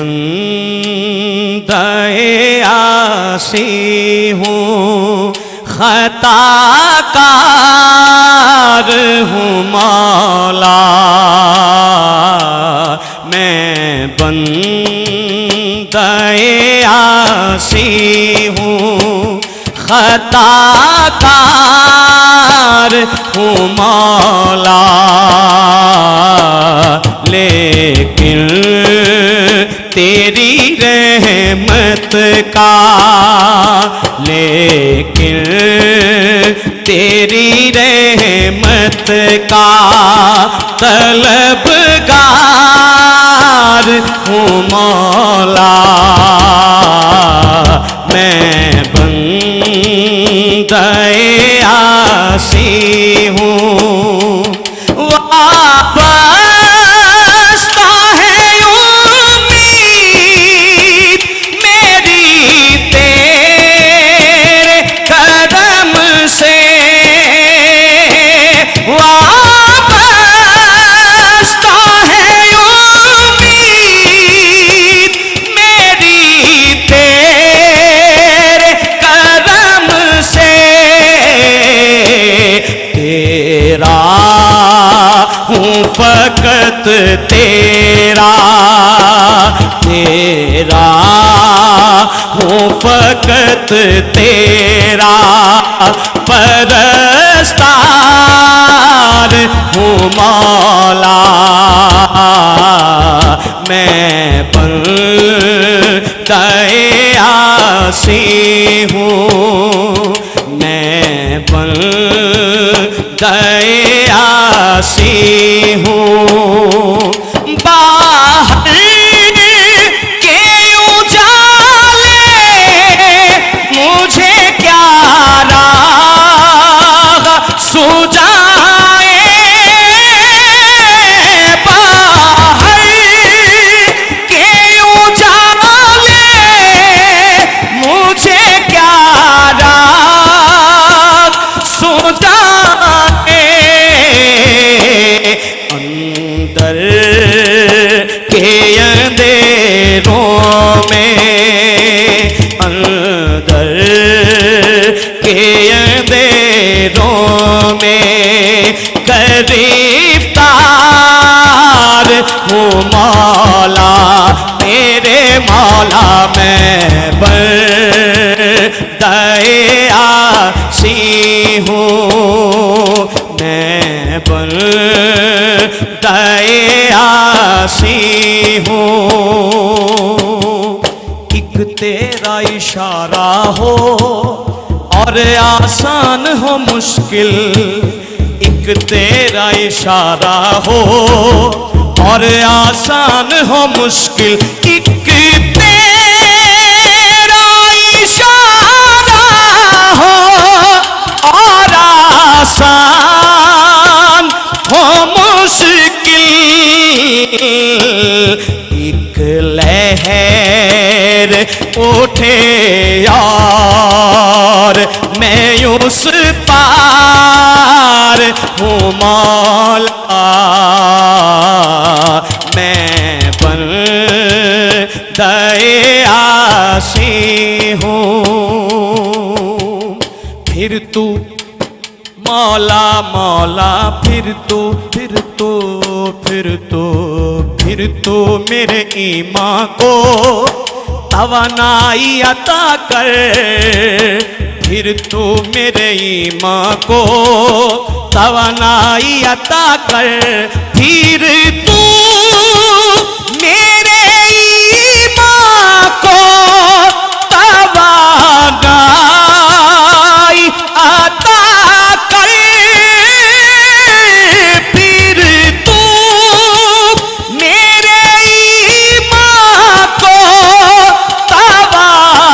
بندہ عاصی ہوں خطا کار ہوں مولا، میں بندہ عاصی ہوں خطا کار ہوں مولا، لیکن تیری رحمت کا، لیکن تیری رحمت کا طلبگار ہوں مولا، میں بندہ عاصی ہوں، وابستہ ہے امید میری تیرے کرم سے، وابستہ ہے امید میری تیرے کرم سے، تیرا ہوں فقط تیرا، تیرا ہوں فقط تیرا پرستار ہوں مولا، میں بندہ عاصی ہوں، میں بندہ عاصی ہوں، باہر کے اجالے مجھے کیا راہ سجائے، باہر کے اجالے مجھے کیا راہ سجائے، اندر کے اندھیروں میں، اندر کے اندھیروں میں گرفتار ہوں مولا، میرے مولا میں بندہ عاصی ہوں، میں بندہ عاصی ہوں، ایک تیرا اشارہ ہو اور آسان ہو مشکل، ایک تیرا اشارہ ہو اور آسان ہو مشکل، ایک تیرا اشارہ ہو اور آسان ہو مشکل، ایک لہر اٹھے اور میں اس پار ہوں مولا، میں بندہ عاصی ہوں، پھر تو مولا مولا، پھر تو میرے ایمان کو توانائی عطا کر، پھر تو میرے ایمان کو توانائی عطا کر، پھر تو میرے ایمان کو توانائی عطا کر، پھر تو میرے ایمان کو توانائی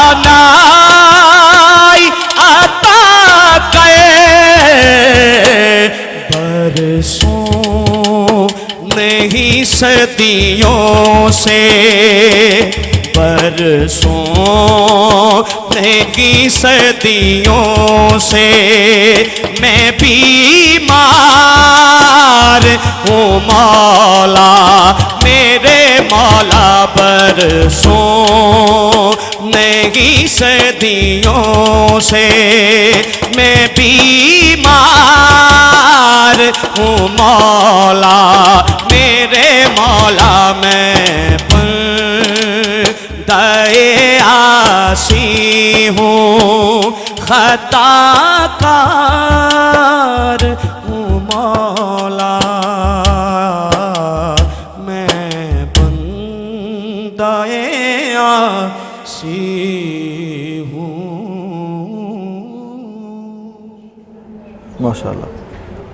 عطا کر، برسوں نہیں صدیوں سے، برسوں نہیں صدیوں سے میں بیمار ہوں مولا، میرے مولا برسوں نہیں صدیوں سے میں بیمار ہوں مولا میرے مولا میں بندۂ عاصی ہوں خطا کار ہوں مولا میں بندۂ عاصی ہوں. ماشاءاللہ.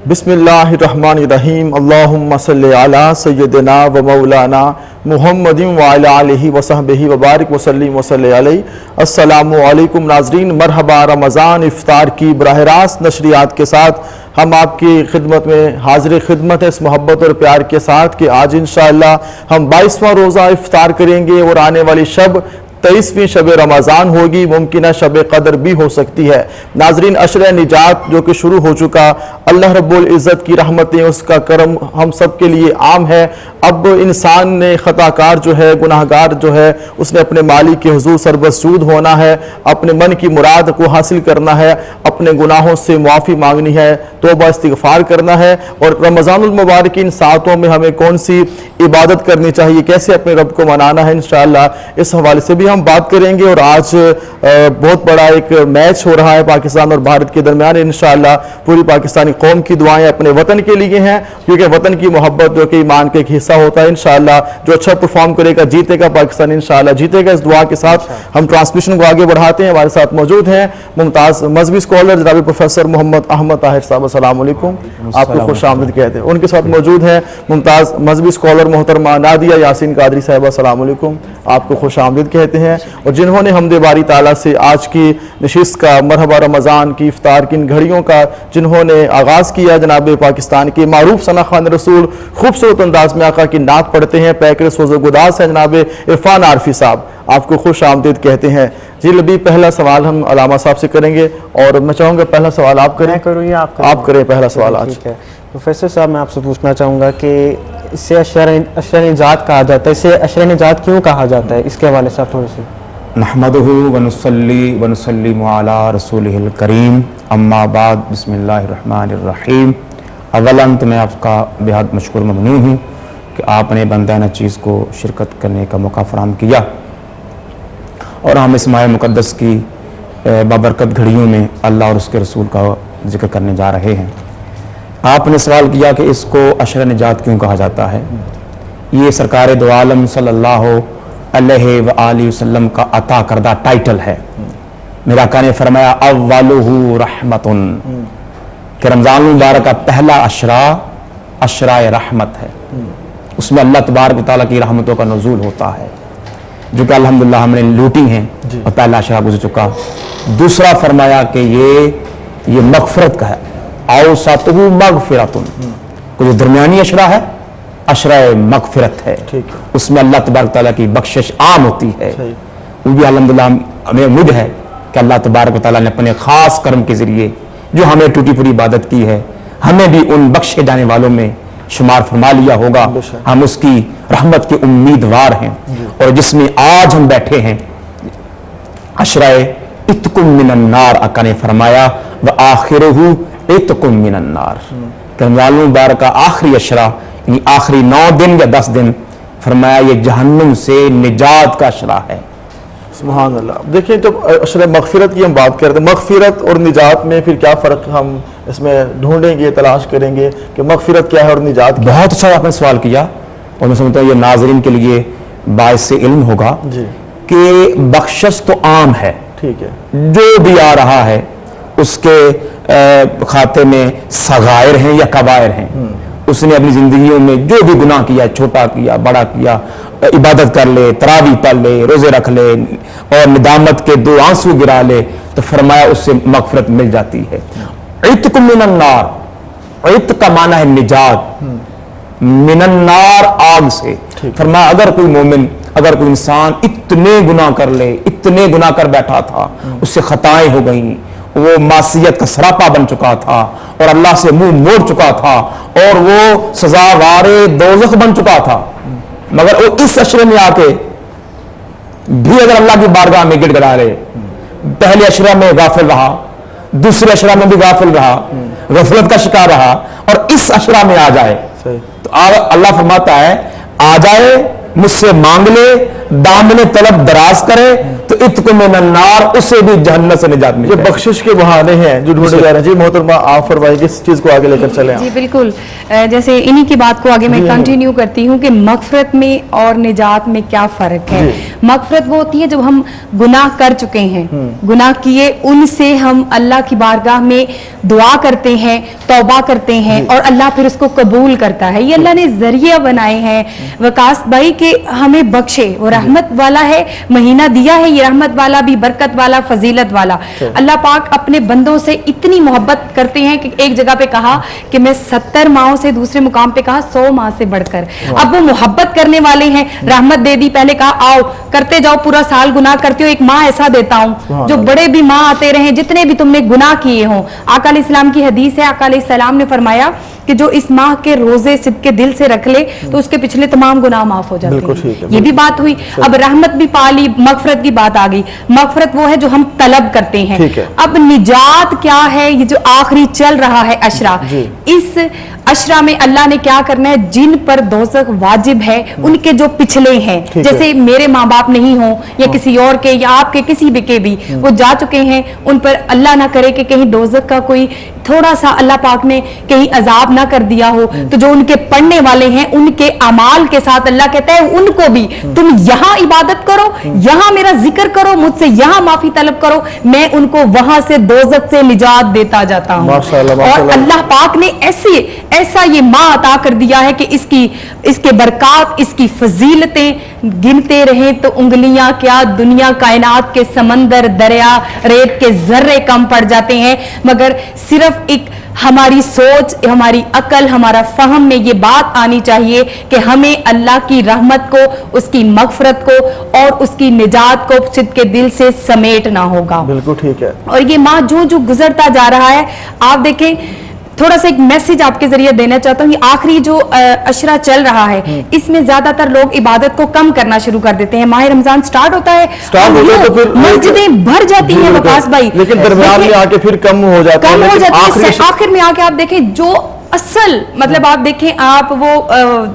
بسم اللہ الرحمن الرحیم. اللہم صلی علی سیدنا و مولانا محمد وعلی آلہ وصحبہ وبارک وسلم وصلی علیہ. السلام علیکم ناظرین، مرحبا. رمضان افطار کی براہ راست نشریات کے ساتھ ہم آپ کی خدمت میں حاضر خدمت ہے اس محبت اور پیار کے ساتھ کہ آج انشاءاللہ ہم 22واں روزہ افطار کریں گے اور آنے والی شب 23ویں شب رمضان ہوگی، ممکنہ شب قدر بھی ہو سکتی ہے. ناظرین، عشرہ نجات جو کہ شروع ہو چکا، اللہ رب العزت کی رحمتیں، اس کا کرم ہم سب کے لیے عام ہے. اب انسان نے خطا کار جو ہے، گناہ گار جو ہے، اس نے اپنے مالک کے حضور سربسجود ہونا ہے، اپنے من کی مراد کو حاصل کرنا ہے، اپنے گناہوں سے معافی مانگنی ہے، توبہ استغفار کرنا ہے. اور رمضان المبارک ان ساعتوں میں ہمیں کون سی عبادت کرنی چاہیے، کیسے اپنے رب کو منانا ہے، انشاءاللہ اس حوالے سے بھی ہم بات کریں گے. اور آج بہت بڑا ایک میچ ہو رہا ہے پاکستان اور بھارت کے درمیان. انشاءاللہ پوری پاکستانی قوم کی دعائیں اپنے وطن کے لیے ہیں، کیونکہ وطن کی محبت جو کہ ایمان کا ایک حصہ ہوتا ہے. انشاءاللہ جو اچھا پرفارم کرے گا جیتے گا، پاکستان انشاءاللہ جیتے گا. اس دعا کے ساتھ ہم ٹرانسمیشن کو آگے بڑھاتے ہیں. ہمارے ساتھ موجود ہیں ممتاز مذہبی اسکالر جناب پروفیسر محمد احمد طاہر صاحب. السلام علیکم، آپ کو خوش آمدید کہتے ہیں. ان کے ساتھ موجود ہیں ممتاز مذہبی اسکالر محترمہ نادیہ یاسین قادری صاحبہ. السلام علیکم، آپ کو خوش آمدید کہتے ہیں. اور جنہوں نے حمد باری تعالیٰ سے آج کی نشست کا، مرحبا رمضان کی افطار کی ان گھڑیوں کا جنہوں نے آغاز کیا، جناب پاکستان کے معروف ثنا خوان رسول خوبصورت انداز میں آقا کی نعت پڑھتے ہیں، پیکر سوز و گداز ہیں جناب عرفان عارفی صاحب. آپ کو خوش آمدید کہتے ہیں. جی لبی، پہلا سوال ہم علامہ صاحب سے کریں گے اور میں چاہوں گا پہلا سوال آپ کریں. آپ کریں پہلا سوال آج. پروفیسر صاحب، میں آپ سے پوچھنا چاہوں گا کہ اسے عشرہ نجات کہا جاتا ہے، اسے عشرہ نجات کیوں کہا جاتا ہے، اس کے حوالے سے آپ تھوڑے سے. نحمدہ ونصلی ونسلم علی رسولہ الکریم، اما بعد، بسم اللہ الرحمن الرحیم. اولاً تو میں آپ کا بہت مشکور ممنون ہوں کہ آپ نے بندہ چیز کو شرکت کرنے کا موقع فراہم کیا اور ہم اس ماہ مقدس کی بابرکت گھڑیوں میں اللہ اور اس کے رسول کا ذکر کرنے جا رہے ہیں. آپ نے سوال کیا کہ اس کو عشرہ نجات کیوں کہا جاتا ہے. یہ سرکار دو عالم صلی اللہ علیہ وآلہ وسلم کا عطا کردہ ٹائٹل ہے. میرا آقا نے فرمایا اولہ رحمتن، کہ رمضان المبارک کا پہلا عشرہ رحمت ہے. اس میں اللہ تبارک و تعالیٰ کی رحمتوں کا نزول ہوتا ہے جو کہ الحمدللہ ہم نے لوٹی ہیں اور پہلا عشرہ گزر چکا. دوسرا فرمایا کہ یہ مغفرت کا ہے، اوسطہ مغفرتن، کو جو درمیانی عشرہ ہے عشرہ مغفرت ہے. اس میں اللہ تبارک تعالیٰ کی بخشش عام ہوتی ہے. وہ بھی الحمدللہ ہمیں امید ہے کہ اللہ تبارک تعالیٰ نے اپنے خاص کرم کے ذریعے جو ہمیں ٹوٹی پوری عبادت کی ہے ہمیں بھی ان بخشے جانے والوں میں شمار فرما لیا ہوگا. ہم اس کی رحمت کے امیدوار ہیں. اور جس میں آج ہم بیٹھے ہیں عشرہ اتقم من النار، آقا نے فرمایا وآخرہ اتقم من النار، کہ رمضان المبارک کا آخری عشرہ یعنی آخری 9 دن یا 10 دن فرمایا یہ جہنم سے نجات کا عشرہ ہے. سبحان اللہ. دیکھیں جب عشرہ مغفرت کی ہم بات کرتے ہیں، مغفرت اور نجات میں پھر کیا فرق ہم اس میں ڈھونڈیں گے، تلاش کریں گے کہ مغفرت کیا ہے اور نجات کیا ہے. بہت اچھا آپ نے سوال کیا اور میں سمجھتا ہوں یہ ناظرین کے لیے باعث علم ہوگا کہ بخشش تو عام ہے، ٹھیک ہے، جو بھی آ رہا ہے اس کے کھاتے میں صغائر ہیں یا کبائر ہیں. اس نے اپنی زندگیوں میں جو بھی گناہ کیا، چھوٹا کیا بڑا کیا، عبادت کر لے، تراویح پڑھ لے، روزے رکھ لے اور ندامت کے 2 آنسو گرا لے تو فرمایا اس سے مغفرت مل جاتی ہے. عتق من النار، عتق کا معنی ہے نجات، من النار آگ سے. فرمایا اگر کوئی مومن، اگر کوئی انسان اتنے گناہ کر لے، اتنے گناہ کر بیٹھا تھا، اس سے خطائیں ہو گئیں، وہ معصیت کا سراپا بن چکا تھا اور اللہ سے منہ موڑ چکا تھا اور وہ سزاوار دوزخ بن چکا تھا، मगर वो इस अशरे में आके भी अगर अल्लाह की बारगाह में गिड़गिड़ा रहे, पहले अशरा में गाफिल रहा, दूसरे अशरा में भी गाफिल रहा, गफलत का शिकार रहा, और इस अशरा में आ जाए तो अल्लाह फरमाता है आ जाए, मुझसे मांग ले, दामने तलब दराज करे तो इत्क में नन्नार, उससे भी जहन्नम से निजात मिले। ये बख्शिश के बहाने हैं जो ढूंढे जा रहे हैं। जी मोहतरमा आप फरमाइए किस चीज को आगे लेकर चले जी बिल्कुल, जैसे इन्हीं की बात को आगे मैं कंटिन्यू करती हूँ कि मगफरत में और निजात में क्या फ़र्क है। मगफरत वो होती है जब हम गुनाह कर चुके हैं, गुनाह किए, उनसे हम अल्लाह की बारगाह में दुआ करते हैं, तौबा करते हैं और अल्लाह फिर उसको कबूल करता है। ये अल्लाह ने जरिया बनाए हैं वकास भाई के हमें बख्शे, वो रहमत वाला है, महीना दिया है, ये रहमत वाला भी, बरकत वाला, फजीलत वाला। अल्लाह पाक अपने बंदों से इतनी मोहब्बत करते हैं कि एक जगह पे कहा कि मैं 70 माहों से, दूसरे मुकाम पे कहा 100 माह से बढ़कर। अब वो मोहब्बत करने वाले हैं, रहमत दे दी, पहले कहा आओ करते जाओ, पूरा साल गुनाह करते हो, एक माह ऐसा देता हूं जो बड़े भी माह आते रहे, जितने भी तुमने गुनाह किए हों। आका अलैहिस्सलाम की हदीस है, आका अलैहिस्सलाम ने फरमाया कि जो इस माह के रोजे सिद्ध के दिल से रख ले तो उसके पिछले तमाम गुनाह माफ हो जाते हैं। ये भी बात हुई। अब रहमत भी पा ली, मगफरत की बात आ गई। मगफरत वो है जो हम तलब करते हैं। अब निजात क्या है, ये जो आखिरी चल रहा है अशरा, इस अशरा में अल्लाह ने क्या करना है, जिन पर दोज़ख वाजिब है उनके जो पिछले हैं, जैसे मेरे माँ बाप नहीं हो या किसी और के या आपके किसी भी के भी वो जा चुके हैं, उन पर अल्लाह ना करे कि कहीं दोज़ख का कोई थोड़ा सा अल्लाह पाक ने कहीं अजाब ना कर दिया हो, तो जो उनके पढ़ने वाले हैं उनके अमाल के साथ अल्लाह कहता है उनको भी तुम यहाँ इबादत करो, यहाँ मेरा जिक्र करो, मुझसे यहाँ माफी तलब करो, मैं उनको वहां से दोज़ख से निजात देता जाता हूँ। और अल्लाह पाक ने ऐसा ये माँ अता कर दिया है कि इसके बरकात, इसकी फजीलतें गिनते रहें तो उंगलियां क्या, दुनिया कायनात के समंदर, दरिया, रेत के जर्रे कम पड़ जाते हैं। मगर सिर्फ एक हमारी सोच, हमारी अकल, हमारा फहम में ये बात आनी चाहिए कि हमें अल्लाह की रहमत को, उसकी मगफरत को और उसकी निजात को सिद्ध के दिल से समेटना होगा। बिल्कुल ठीक है। और ये माह जो जो गुजरता जा रहा है, आप देखें, थोड़ा सा एक मैसेज आपके जरिए देना चाहता हूँ। ये आखिरी जो अशरा चल रहा है, इसमें ज्यादातर लोग इबादत को कम करना शुरू कर देते हैं। माह रमजान स्टार्ट होता है तो फिर मस्जिदें भर जाती हैं वकास भाई, लेकिन दरमियान में आके फिर कम हो जाती है। आखिर में आके आप देखें जो असल मतलब आप देखें, आप वो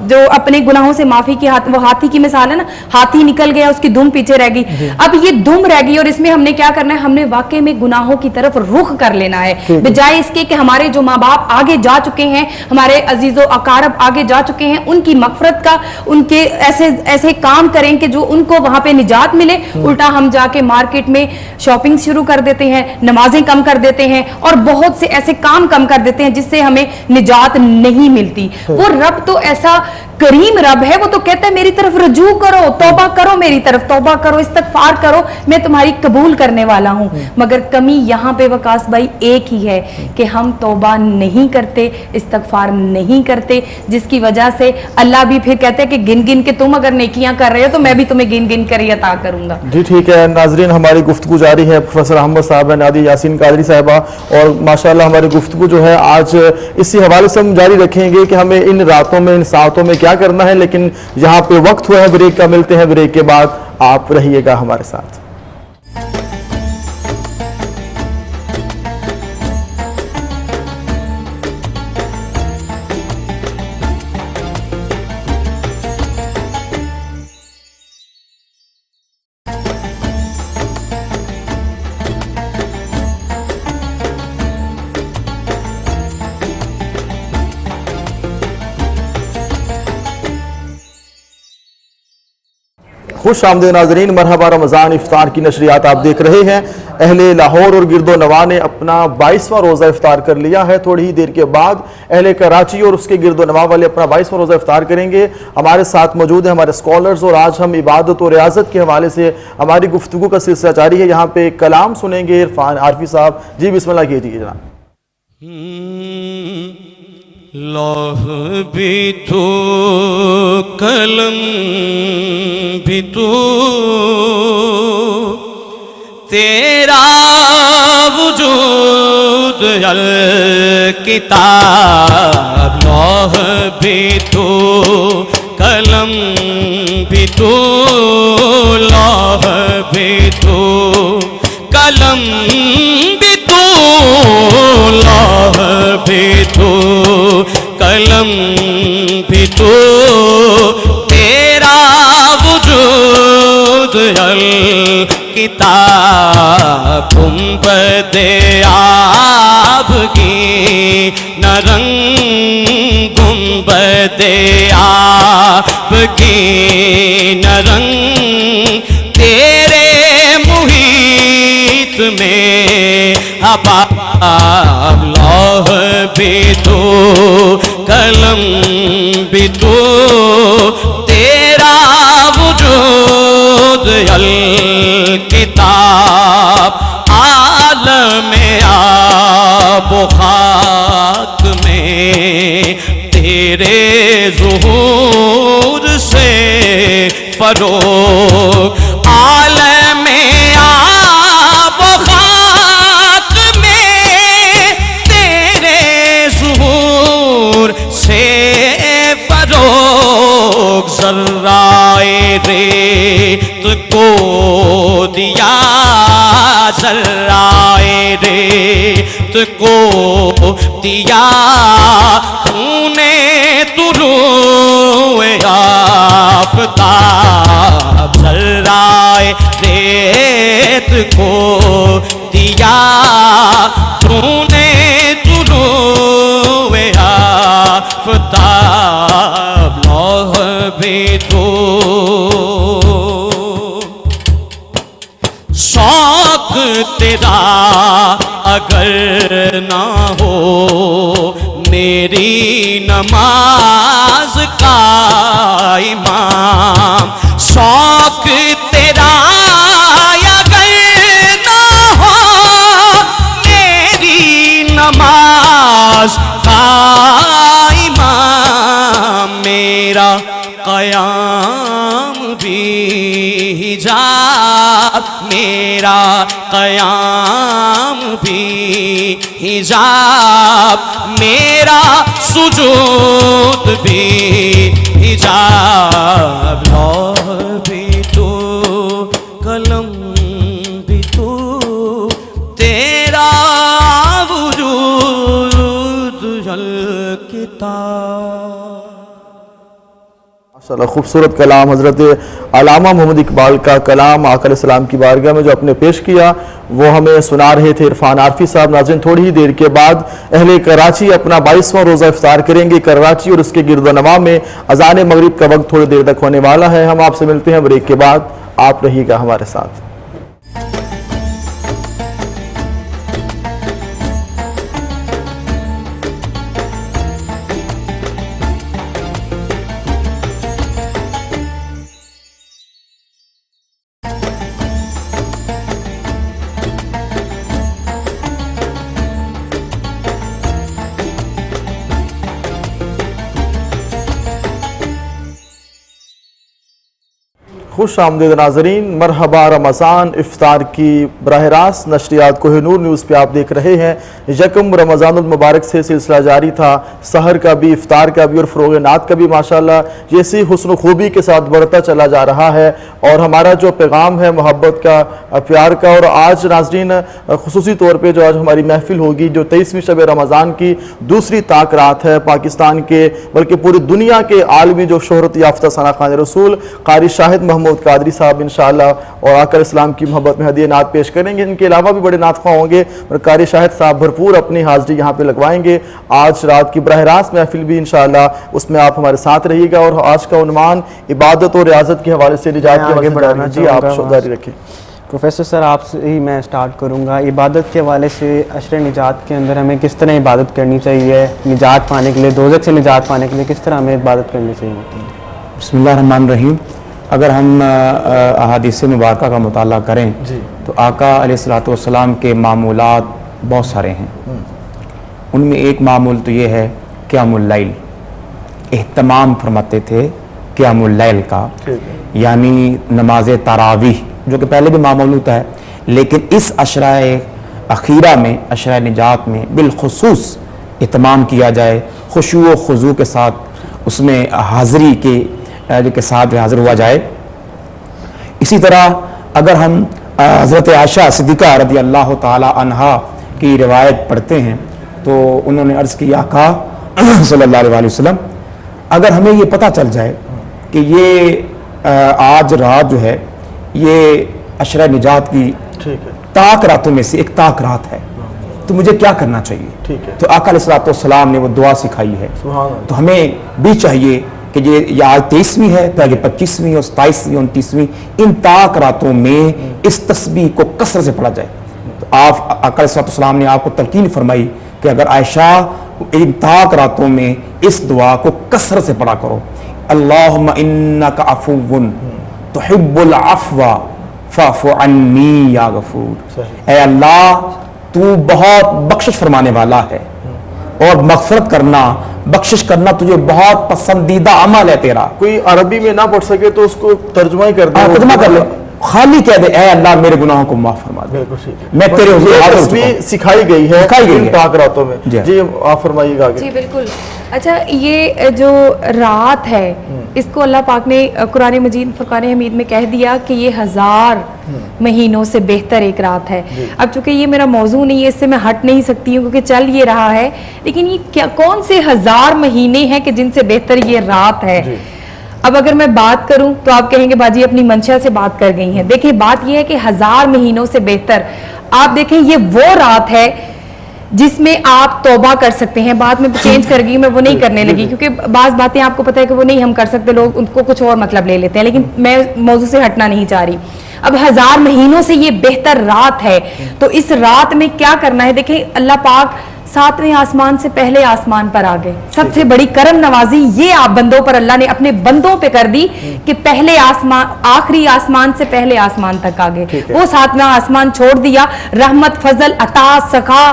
जो अपने गुनाहों से माफी की वो हाथी की मिसाल है ना, हाथी निकल गया, उसकी दुम पीछे रह गई, अब ये दुम रह गई और इसमें हमने क्या करना है, हमने वाकई में गुनाहों की तरफ रुख कर लेना है, बजाय इसके कि हमारे जो माँ बाप आगे जा चुके हैं, हमारे अजीजो अकारब आगे जा चुके हैं, उनकी मगफरत का, उनके ऐसे काम करें कि जो उनको वहां पे निजात मिले। उल्टा हम जाके मार्केट में शॉपिंग शुरू कर देते हैं, नमाजें कम कर देते हैं और बहुत से ऐसे काम कम कर देते हैं जिससे हमें निजात नहीं मिलती। वो रब तो ऐसा करीम रब है, वो तो कहता है मेरी तरफ रजू करो, तौबा करो, मेरी तरफ तौबा करो, इस्तगफार करो, मैं तुम्हारी कबूल करने वाला हूं। मगर कमी यहाँ पे वकास भाई एक ही है कि हम तौबा नहीं करते, इस्तगफार नहीं करते, जिसकी वजह से अल्लाह भी फिर कहते हैं कि गिन गिन के तुम अगर नेकियां कर रहे हो तो मैं भी तुम्हें गिन गिन कर अता करूंगा। जी ठीक है नाजरीन, हमारी गुफ्तगू जारी है। प्रोफेसर अहमद साहब, नादी यासीन कादरी साहिबा, और माशाल्लाह हमारी गुफ्तगू जो है आज इसी हवाले से हम जारी रखेंगे कि हमें इन रातों में, इन सातों में क्या करना है। लेकिन यहाँ पे वक्त हुआ है ब्रेक का, मिलते हैं ब्रेक के बाद, आप रहिएगा हमारे साथ। खुश आमदीद नाज़रीन, मरहबा रमज़ान इफ्तार की नशरियात आप देख रहे हैं। अहले लाहौर और गिरदो नवा ने अपना 22वां रोज़ा इफ्तार कर लिया है। थोड़ी ही देर के बाद अहले कराची और उसके गिरदो नवा वाले अपना 22वां रोज़ा इफ्तार करेंगे। हमारे साथ मौजूद हैं हमारे स्कॉलर्स और आज हम इबादत और रियाजत के हवाले से हमारी गुफ्तगू का सिलसिला जारी है। यहाँ पे कलाम सुनेंगे इरफान आरफी साहब। जी बिस्मिल्लाह कीजिए जनाब। लौह भी तू, कलम भी तू, तेरा वजूद अल किताब। लौह भी तू, कलम بھی تو لوح بھی تو قلم بھی تو لوح بھی تو قلم بھی تو تیرا وجود الکتاب گنبد آب کی نرنگ گنبد آب کی نرنگ تیرے محیط میں حباب لوح بھی تو قلم بھی تو تیرا وجود الکتاب عالم آب و خاک میں تیرے ظہور سے فروغ عالم آب و خاک میں تیرے ظہور سے فروغ ذرائے ریت کو دیا ذرائے ریت کو دیا تو نے طلوع آفتاب ذرائے ریت کو دیا تو نے طلوع آفتاب لوح بھی تو شوق تیرا اگر نہ ہو میری نماز کا امام شوق تیرا اگر نہ ہو میری نماز کا امام میرا قیام بھی حجاب میرا قیام بھی حجاب میرا سجود بھی حجاب لوح بھی تو قلم بھی تو تیرا وجود الکتاب. ماشاءاللہ خوبصورت کلام حضرت علامہ محمد اقبال کا کلام آقا علیہ السلام کی بارگاہ میں جو آپ نے پیش کیا وہ ہمیں سنا رہے تھے عرفان عارفی صاحب. ناظرین تھوڑی ہی دیر کے بعد اہل کراچی اپنا 22واں روزہ افطار کریں گے. کراچی اور اس کے گرد و نواح میں اذان مغرب کا وقت تھوڑی دیر تک ہونے والا ہے. ہم آپ سے ملتے ہیں بریک کے بعد. آپ رہیے گا ہمارے ساتھ. خوش آمدید ناظرین. مرحبا رمضان افطار کی براہ راست نشریات کوہ نور نیوز پہ آپ دیکھ رہے ہیں. یکم رمضان المبارک سے سلسلہ جاری تھا. سحر کا بھی افطار کا بھی اور فروغ نعت کا بھی ماشاءاللہ جیسی حسن و خوبی کے ساتھ بڑھتا چلا جا رہا ہے. اور ہمارا جو پیغام ہے محبت کا پیار کا. اور آج ناظرین خصوصی طور پہ جو آج ہماری محفل ہوگی جو 23ویں شب رمضان کی دوسری طاق رات ہے پاکستان کے بلکہ پوری دنیا کے عالمی جو شہرت یافتہ ثنا خوان رسول قاری شاہد محمود قادری صاحب انشاءاللہ اور آقا علیہ السلام کی محبت میں ہدیہ نعت پیش کریں گے. ان کے علاوہ بھی بڑے نعت خواہ ہوں گے اور قاری شاہد صاحب بھرپور اپنی حاضری یہاں پہ لگوائیں گے. آج رات کی براہ راست محفل بھی انشاءاللہ اس میں آپ ہمارے ساتھ رہیے گا. اور آج کا عنوان عبادت اور ریاضت کے حوالے سے نجات کے حوالے سے جی آپ جاری رکھیں. پروفیسر سر آپ سے ہی میں سٹارٹ کروں گا. عبادت کے حوالے سے عشر نجات کے اندر ہمیں کس طرح عبادت کرنی چاہیے نجات پانے کے لیے دوزخ سے نجات پانے کے لیے کس طرح ہمیں عبادت کرنی چاہیے؟ بسم اللہ الرحمن الرحیم. اگر ہم احادیث مبارکہ کا مطالعہ کریں تو آقا علیہ السلام کے معمولات بہت سارے ہیں. ان میں ایک معمول تو یہ ہے قیام اللیل. اہتمام فرماتے تھے قیام اللیل کا یعنی نماز تراویح جو کہ پہلے بھی معمول ہوتا ہے لیکن اس عشرہ اخیرہ میں عشرہ نجات میں بالخصوص اہتمام کیا جائے خشوع و خضوع کے ساتھ اس میں حاضری کے کے ساتھ حاضر ہوا جائے. اسی طرح اگر ہم حضرت عائشہ صدیقہ رضی اللہ تعالی عنہا کی روایت پڑھتے ہیں تو انہوں نے عرض کیا آقا صلی اللہ علیہ وسلم اگر ہمیں یہ پتہ چل جائے کہ یہ آج رات جو ہے یہ عشرہ نجات کی طاق راتوں میں سے ایک طاق رات ہے تو مجھے کیا کرنا چاہیے. تو آقا علیہ السلام نے وہ دعا سکھائی ہے. تو ہمیں بھی چاہیے کہ یہ آج 23ویں ہے تو آگے 25ویں اور 27ویں 29ویں ان طاق راتوں میں اس تسبیح کو کثرت سے پڑھا جائے. تو آپ آقا علیہ السلام نے آپ کو تلقین فرمائی کہ اگر عائشہ ان طاق راتوں میں اس دعا کو کثرت سے پڑھا کرو, اللہم انک عفو تحب العفو فاعف عنی یا غفور, اے اللہ تو بہت بخشش فرمانے والا ہے اور مغفرت کرنا بخشش کرنا تجھے بہت پسندیدہ عمل ہے تیرا. کوئی عربی میں نہ پڑھ سکے تو اس کو ترجمہ ہی کر دے, ترجمہ کر لے, خالی کہہ دے اے اللہ میرے گناہوں کو معاف فرما دے, میں تیرے حضور حاضر ہو چکا ہوں. سکھائی گئی ہے ان طاق راتوں میں. جی آپ فرمائیے گا. جی بالکل. اچھا یہ جو رات ہے اس کو اللہ پاک نے قرآن مجید فرقان حمید میں کہہ دیا کہ یہ 1000 مہینوں سے بہتر ایک رات ہے. اب چونکہ یہ میرا موضوع نہیں ہے اس سے میں ہٹ نہیں سکتی ہوں کیونکہ چل یہ رہا ہے, لیکن یہ کون سے 1000 مہینے ہیں کہ جن سے بہتر یہ رات ہے. اب اگر میں بات کروں تو آپ کہیں گے باجی اپنی منشا سے بات کر گئی ہیں. دیکھیں بات یہ ہے کہ 1000 مہینوں سے بہتر آپ دیکھیں یہ وہ رات ہے جس میں آپ توبہ کر سکتے ہیں. بات میں چینج کر گئی, میں وہ نہیں کرنے لگی کیونکہ بعض باتیں آپ کو پتہ ہے کہ وہ نہیں ہم کر سکتے, لوگ ان کو کچھ اور مطلب لے لیتے ہیں, لیکن میں موضوع سے ہٹنا نہیں چاہ رہی. اب 1000 مہینوں سے یہ بہتر رات ہے تو اس رات میں کیا کرنا ہے. دیکھیں اللہ پاک 7ویں آسمان سے پہلے آسمان پر آ گئے. سب سے بڑی کرم نوازی یہ آپ بندوں پر اللہ نے اپنے بندوں پہ کر دی کہ پہلے آسمان آخری آسمان سے پہلے آسمان تک آ گئے. وہ 7واں آسمان چھوڑ دیا, رحمت فضل عطا سخا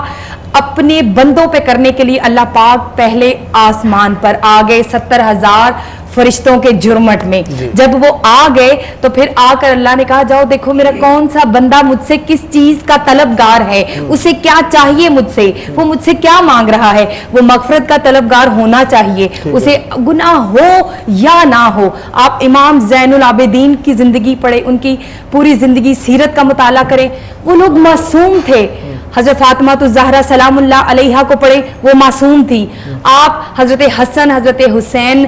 اپنے بندوں پہ کرنے کے لیے اللہ پاک پہلے آسمان پر آ گئے 70,000 فرشتوں کے جرمٹ میں. جب وہ آ گئے تو پھر آ کر اللہ نے کہا جاؤ دیکھو میرا کون سا بندہ مجھ سے کس چیز کا طلبگار ہے, اسے کیا چاہیے مجھ سے, وہ مجھ سے کیا مانگ رہا ہے. وہ مغفرت کا طلبگار ہونا چاہیے, اسے گناہ ہو یا نہ ہو. آپ امام زین العابدین کی زندگی پڑھیں, ان کی پوری زندگی سیرت کا مطالعہ کریں. وہ لوگ معصوم تھے. حضرت فاطمہ الزہرا سلام اللہ علیہا کو پڑھیں, وہ معصوم تھی. آپ حضرت حسن حضرت حسین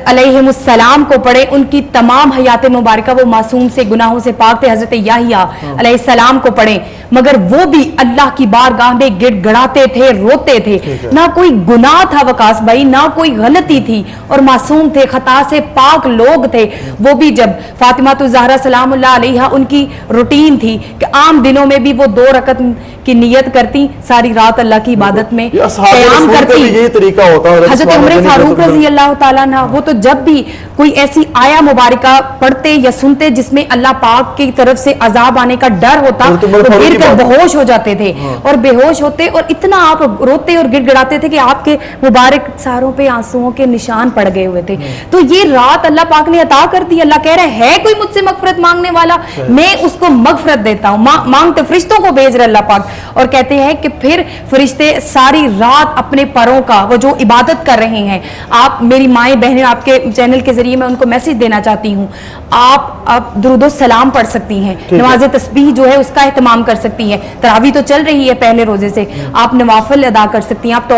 علیہم السلام کو پڑھے, ان کی تمام حیات مبارکہ وہ معصوم سے گناہوں سے پاک تھے. حضرت یحییٰ علیہ السلام کو پڑھیں, مگر وہ بھی اللہ کی بارگاہ میں گڑ گڑاتے تھے, روتے تھے. نہ کوئی گناہ تھا وقاص بھائی, نہ کوئی غلطی تھی, اور معصوم تھے, خطا سے پاک لوگ تھے. وہ بھی جب فاطمہ الزہرا سلام اللہ علیہا ان کی روٹین تھی کہ عام دنوں میں بھی وہ 2 رکعت کی نیت کرتی, ساری رات اللہ کی عبادت میں قیام کرتی. یہ طریقہ ہوتا ہے. حضرت عمر فاروق رضی اللہ تعالیٰ عنہ وہ تو جب بھی کوئی ایسی آیا مبارکہ پڑھتے یا سنتے جس میں اللہ پاک کی طرف سے عذاب آنے کا ڈر ہوتا تو گر کر بہوش ہو جاتے تھے, اور بے ہوش ہوتے اور اتنا آپ روتے اور گڑ گڑاتے تھے کہ آپ کے مبارک ساروں پہ آنسوؤں کے نشان پڑ گئے ہوئے تھے. تو یہ رات اللہ پاک نے عطا کر دی. اللہ کہہ رہے ہے کوئی مجھ سے مغفرت مانگنے والا, میں اس کو مغفرت دیتا ہوں. مانگتے فرشتوں کو بھیج رہے اللہ پاک, اور کہتے ہیں کہ پھر فرشتے ساری رات اپنے پروں کا وہ جو عبادت کر رہے ہیں. آپ میری مائیں بہنیں آپ کے چینل کے ذریعے میں ان کو میسج دینا چاہتی ہوں, آپ درود و سلام پڑھ سکتی ہیں, نماز تسبیح جو ہے اس کا اہتمام کر سکتی ہیں. تراویح تو چل رہی ہے پہلے روزے سے, آپ نوافل ادا کر سکتی ہیں. آپ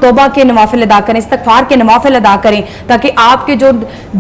توبہ کے نوافل ادا کریں, استغفار کے نوافل ادا کریں, تاکہ آپ کے جو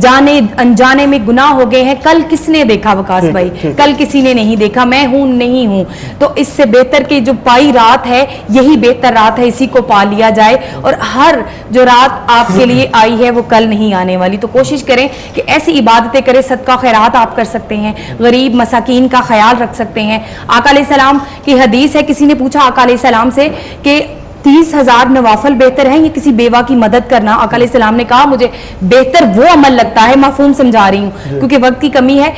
جانے انجانے میں گناہ ہو گئے ہیں, کل کس نے دیکھا وقاص بھائی, کل کسی نے نہیں دیکھا, میں ہوں نہیں ہوں. تو اس سے بہتر کہ جو پائی رات ہے یہی بہتر رات ہے, اسی کو پا لیا جائے. اور ہر جو رات آپ کے لیے آئی ہے وہ کل نہیں آنے والی. تو کوشش کریں کہ ایسی عبادتیں کریں. صدقہ خیرات آپ کر سکتے ہیں, غریب مساکین کا خیال رکھ سکتے ہیں. آقا علیہ السلام کی حدیث ہے, کسی نے پوچھا آقا علیہ السلام سے کہ 30,000 نوافل بہتر ہیں یا کسی بیوہ کی مدد کرنا. آقا علیہ السلام نے کہا مجھے بہتر وہ عمل لگتا ہے, مفہوم سمجھا رہی ہوں کیونکہ وقت کی کمی ہے,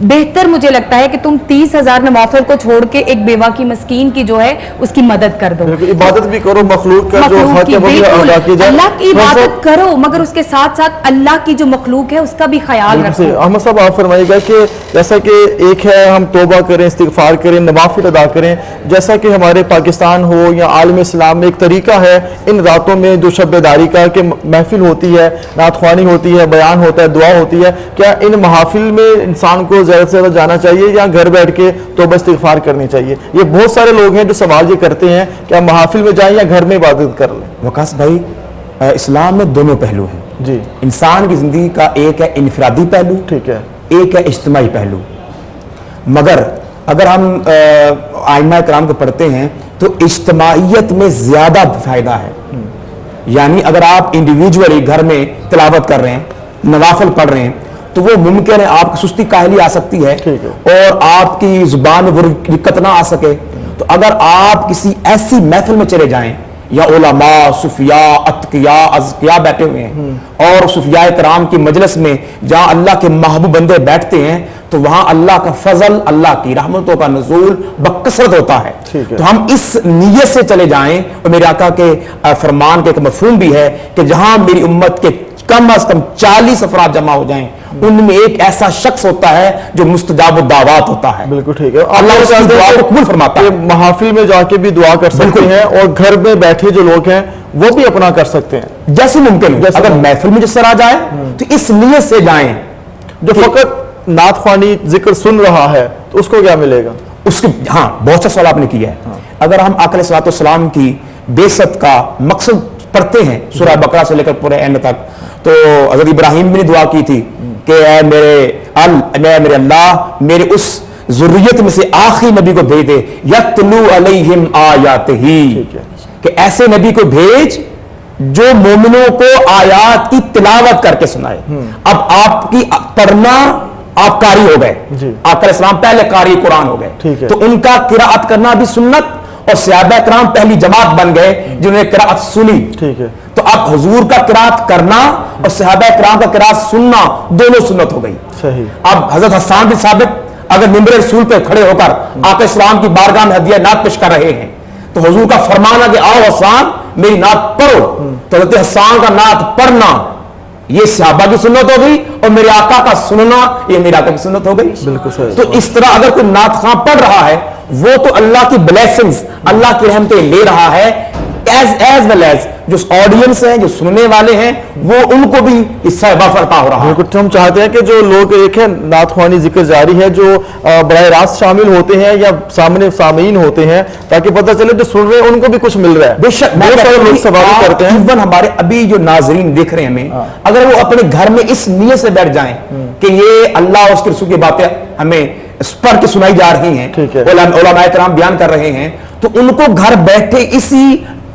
बेहतर मुझे लगता है कि तुम 30,000 नवाफिल को छोड़ के एक बेवा की मस्कीन की जो है उसकी मदद कर दो, बिल्कुल, इबादत भी करो, मखलूक का जो मखलूक हक की, है वो भी बिल्कुल, अदा की जाए। अल्लाह की इबादत तो- करो मगर उसके साथ साथ अल्लाह की जो मखलूक है उसका भी ख्याल रखो। अहमद साहब आप फरमाइएगा कि जैसा कि एक है हम तौबा करें, इस्तिगफार करें, नवाफिल अदा करें, जैसा कि हमारे पाकिस्तान हो या आलम इस्लाम में एक तरीका है इन रातों में जो शब-ए-दारी का कि महफिल होती है, नात ख्वानी होती है, बयान होता है, दुआ होती है, क्या इन महफिल में इंसान को ज़्यादा से ज़्यादा जाना चाहिए या घर बैठ के तौबा इस्तिगफार करनी चाहिए? ये बहुत सारे लोग हैं जो सवाल ये करते हैं कि आप महफिल में जाएं या घर में इबादत कर लें। वकास भाई, इस्लाम में दोनों पहलू हैं जी, इंसान की ज़िंदगी का। एक है इनफरादी पहलू, ठीक है, एक है इज्तिमाई पहलू। मगर अगर हम आइमा कराम को पढ़ते हैं तो इज्तिमाइयत में ज़्यादा फ़ायदा है। यानी अगर आप इंडिविजुअली घर में तिलावत कर रहे हैं, नवाफिल पढ़ रहे हैं, तो वो मुमकिन है आपकी सुस्ती काहली आ सकती है ठीक और आपकी जुबान में वो दिक्कत ना आ सके। तो अगर आप किसी ऐसी महफिल में चले जाएं या उलमा, सुफिया, अतकिया, अज़किया बैठे हुए हैं और सुफिया कराम की मजलिस में जहां अल्लाह के महबूब बंदे बैठते हैं, तो वहां अल्लाह का फजल, अल्लाह की रहमतों का नज़ूल बकसरत होता है। ठीक है। तो हम इस नीयत से चले जाएं, और मेरे आका के फरमान के एक मफहूम भी है कि जहां मेरी उम्मत के कम अज कम 40 अफराद जमा हो जाएं, उनमें एक ऐसा शख्स होता है जो मुस्तजाब दावत होता है। बिल्कुल ठीक है। अल्लाह उसकी दुआ को कबूल फरमाता है। महाफिल में जाके भी दुआ कर सकते बिल्कुल। हैं और घर में बैठे जो लोग हैं वो भी अपना कर सकते हैं जैसे मुमकिन हो। जैसे अगर मुमकिन। महफिल में जिस तरह जाए तो इस नीयत से जाएं, जो फकत नात ख्वानी जिक्र सुन रहा है तो उसको क्या मिलेगा? उसके हाँ बहुत सा सवाल आपने किया है। अगर हम आकल सलाम की बेसत का मकसद पढ़ते हैं सूरह बकरा से लेकर पूरे एंड तक, तो हज़रत इब्राहिम भी ने दुआ की थी कि ऐ मेरे अल्लाह मेरे उस ज़ुर्रियत में से आखिरी नबी को भेज दे, यत्लू अलैहिम आयातिही, कि ऐसे नबी को भेज जो मोमिनों को आयात की तिलावत करके सुनाए। अब आपकी पढ़ना, आप कारी हो गए, आका इस्लाम पहले कारी कुरान हो ठीक है। गए, तो उनका किराअत करना भी सुन्नत, और सहाबा किराम पहली जमात बन गए जिन्होंने किराअत सुनी। ठीक है। तो अब हुजूर का किराअत करना और सहाबा किराम का किराअत सुनना दोनों सुन्नत हो गई। सही। अब हजरत हसन बिन साबित अगर मिंबर रसूल पे खड़े होकर आका इस्लाम की बारगाह में हदिया नात पेश कर रहे हैं, तो हुजूर का फरमाना कि आओ हसन मेरी नात पढ़ो, तो हजरत हसन का नात पढ़ना ये सहाबा की सुन्नत हो गई, और मेरे आका का सुनना ये मेरे आका की सुन्नत हो गई। बिल्कुल सही। तो इस तरह अगर कोई नात खां पढ़ रहा है, वो तो अल्लाह की ब्लेसिंग्स, अल्लाह की रहमतें ले रहा है, एज वेल एज जो ऑडियंस है, जो सुनने वाले हैं, वो उनको भी इससे वाफरता हो रहा है। बिल्कुल, हम चाहते हैं कि जो लोग एक है नात ख्वानी जिक्र जारी है जो बराह रास्त शामिल होते हैं या सामने सामीन होते हैं, ताकि पता चले जो सुन रहे हैं उनको भी कुछ मिल रहा है। बेशक बहुत सारे लोग सवाल करते हैं। इवन हमारे अभी जो नाजरीन देख रहे हैं हमें, अगर वो अपने घर में इस नीयत से बैठ जाएं कि ये अल्लाह और उसके रसूल की बातें हमें पढ़ के सुनाई जा रही हैं, ठीक है। उलमाए किराम बयान कर रहे हैं, तो उनको घर बैठे इसी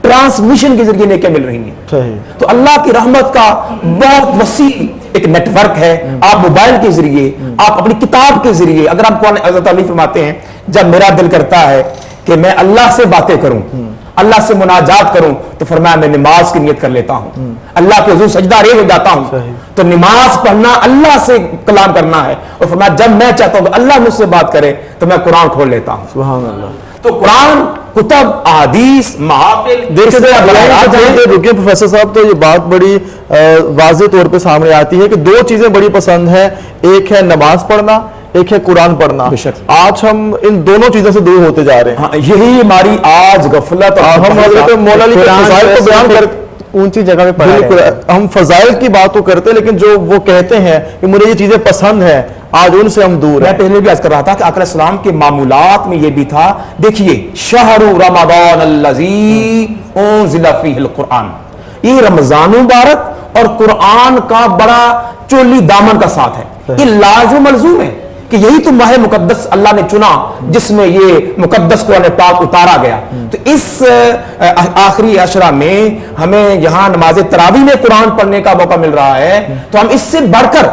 ट्रांसमिशन के जरिए नेकियां मिल रही हैं। सही। तो अल्लाह की रहमत का बहुत वसी एक नेटवर्क है। आप मोबाइल के जरिए, आप अपनी किताब के जरिए, अगर आप कुरान हज़रत अली फरमाते हैं, जब मेरा दिल करता है कि मैं अल्लाह से बातें करूं, अल्लाह से मुनाजात करूं, तो फरमाया मैं नमाज की नियत कर लेता हूं, अल्लाह के हुजूर सजदा रेज़ हो जाता हूं। तो नमाज पढ़ना अल्लाह से कलाम करना है, और फरमाया जब मैं चाहता हूं कि अल्लाह मुझसे बात करे तो मैं कुरान खोल लेता हूं। सुभान अल्लाह। तो कुरान, कुतब, अहादीस, महाफिल, रुकिए प्रोफेसर साहब, तो ये बात बड़ी वाज़ेह तौर पे सामने आती है कि दो चीजें बड़ी पसंद है, एक है नमाज पढ़ना, एक है कुरान पढ़ना। आज हम इन दोनों चीजों से दूर होते जा रहे हैं। हाँ, यही हमारी आज गफलत। हम हज़रत मौला अली के फज़ाइल को बयान कर ऊंची जगह पे पढ़ा बिल्कुल, हम फजाइल की बात तो करते हैं, लेकिन जो वो कहते हैं कि मुझे ये चीजें पसंद है, आज उनसे हम दूर मैं हैं। पहले भी अर्ज कर रहा था कि आका सलाम के मामूलात में ये भी था। देखिए, शहरु रमज़ान अल्लज़ी उन्ज़िला फ़ीहिल कुरान, ये रमजान मुबारक और कुरान का बड़ा चोली दामन का साथ है। ये लाज़िम मलज़ूम है कि यही तो माह मुकद्दस अल्लाह ने चुना जिसमें ये मुकद्दस कुरान पाक उतारा गया। तो इस आखिरी अशरा में हमें यहाँ नमाज तरावी में कुरान पढ़ने का मौका मिल रहा है, तो हम इससे बढ़कर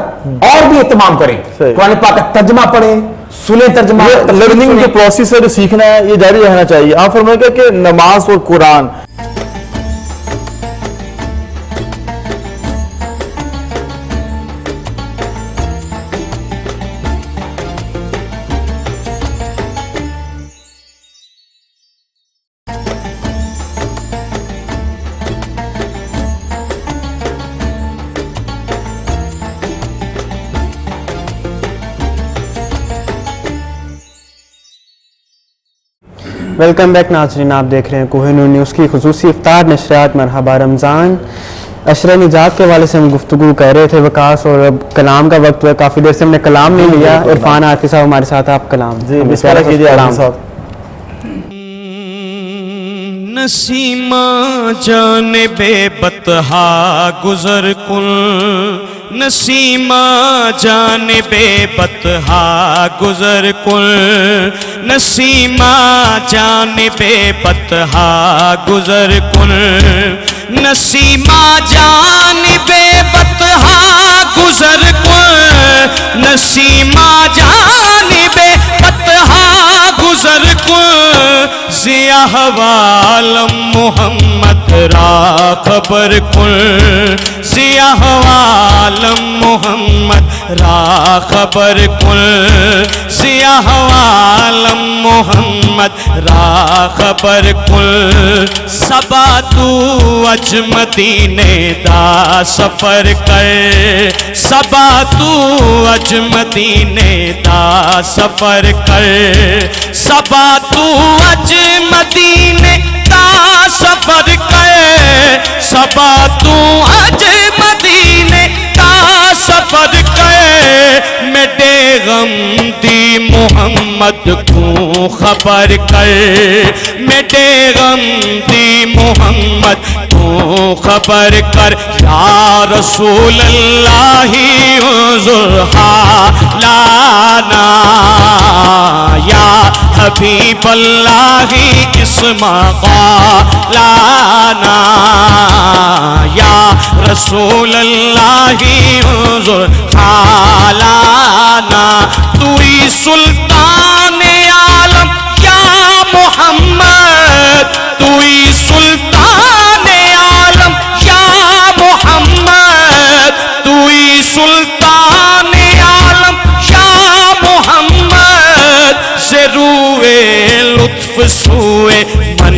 और भी एहतमाम करें, कुरान पाक का तर्जमा पढ़ें, सुने तर्जमा। लर्निंग जो प्रोसेस है, जो सीखना है, ये जारी रहना चाहिए। आप फरमाएगा कि नमाज और कुरान ویلکم بیک ناظرین، آپ دیکھ رہے ہیں کوہ نور نیوز کی خصوصی افطار نشریات مرحبا رمضان۔ عشرہ نجات کے حوالے سے ہم گفتگو کر رہے تھے وکاس، اور اب کلام کا وقت ہوا، کافی دیر سے ہم نے کلام نہیں لیا۔ عرفان عارفی صاحب ہمارے ساتھ، آپ کلام جی بسم اللہ کیجیے عارفی صاحب۔ نسیمہ جانب بطحا گزر کن، نسیمہ جانب بطحا گزر کن، نسیمہ جانب بطحا گزر کن، نسیمہ جانب بطحا گزر کن، نسیمہ جانب بطحا گزر کن، سیاہ عالم محمد را خبر کن، سیاہ عالم محمد را خبر کن، سیاہ عالم محمد را خبر کن، صبا تو اج مدینے دا سفر کر، صبا تو اج مدینے دا سفر کر، صبا تو اج مدینے دا سفر کر، صبا تو اج مدینے دا سفر کر، میرے غم دی محمد کو خبر کر، میرے غم دی محمد کو خبر کر، یا رسول اللہ انظر حالنا، یا حبیب اللہ اسمع قالنا، یا رسول اللہ انظر حالنا، توئی سلطان عالم یا محمد، توئی سلطان عالم یا محمد، توئی سلطان عالم یا محمد، سے روئے لطف سوئے من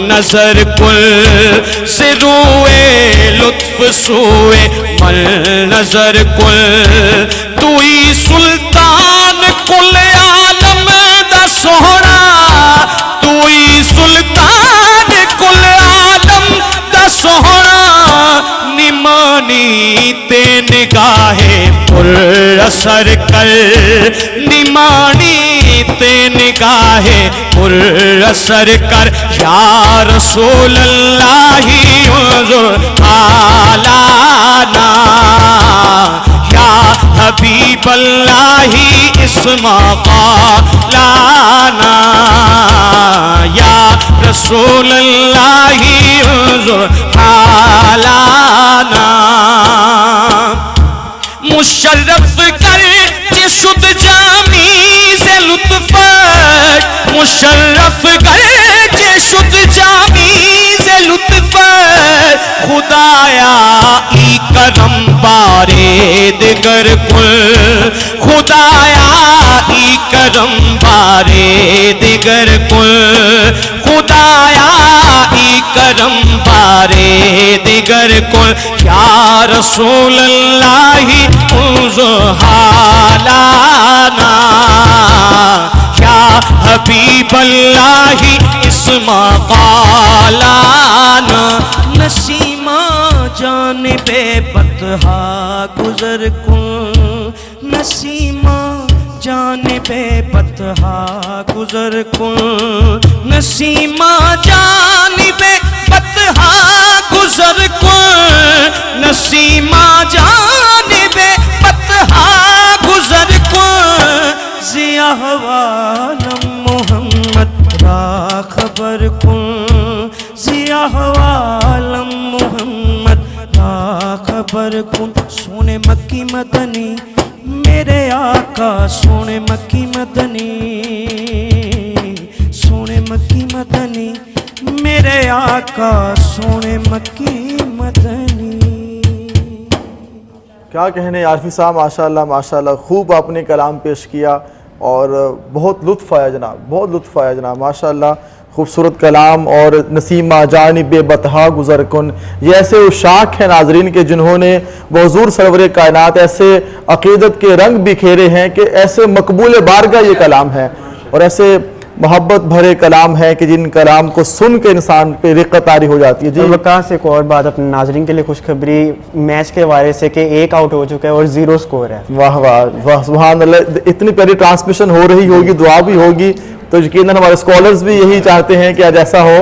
نظر کل، سے روئے لطف سوئے من نظر کل، توئی سلطان کل عالم دا سوہنا، توئی سلطان کل عالم دا سوہنا، نمانی تے نگاہ پر اثر کر، نمانی تے نگاہ پر اثر کر، یا رسول اللہ انظر حالنا، یا حبیب اللہ اسمع قالنا، یا رسول اللہ انظر حالنا، مشرف کر چے شد جامی سے لطفت، مشرف کر چے شد جامی سے لطفت، خدایا ای کرم بارے دگر کل، خدایا ای کرم بارے دگر کل، خدایا ای کرم بارے دگر کل، یا رسول اللہ انظر حالنا، یا حبیب اللہ اسمع قالنا، نسیمہ جانب بطحا گزر کن، نسیمہ جانب بطحا گزر کن، نسیمہ جانب بطحا گزر کن، نسیمہ جانب بطحا گزر کن، سیاہ عالم محمد را خبر کن، سیاہ عالم محمد را خبر کن، سونے مکی مدنی میرے آقا، سونے مکی مدنی، سونے مکی مدنی میرے آقا، سونے مکی مدنی۔ کیا کہنے عارفی صاحب، ماشاءاللہ ماشاءاللہ، خوب آپ نے کلام پیش کیا اور بہت لطف آیا جناب، بہت لطف آیا جناب، ماشاءاللہ خوبصورت کلام۔ اور نسیمہ جانب بطحا گزر کن، یہ ایسے اشاق ہیں ناظرین کے جنہوں نے حضور سرور کائنات ایسے عقیدت کے رنگ بکھیرے ہیں کہ ایسے مقبول بارگاہ یہ کلام ہے، اور ایسے मोहब्बत भरे कलाम हैं कि जिन कलाम को सुन के इंसान पे रिक़्क़त तारी हो जाती है। जी और वकास एक और बात अपने नाजरीन के लिए खुशखबरी मैच के हवाले से कि 1 आउट हो चुका है और 0 स्कोर है। वाह वाह वाह, सुभान अल्लाह, इतनी प्यारी ट्रांसमिशन हो रही होगी, दुआ भी होगी, तो यकीनन हमारे स्कॉलर्स भी यही चाहते हैं कि आज ऐसा हो,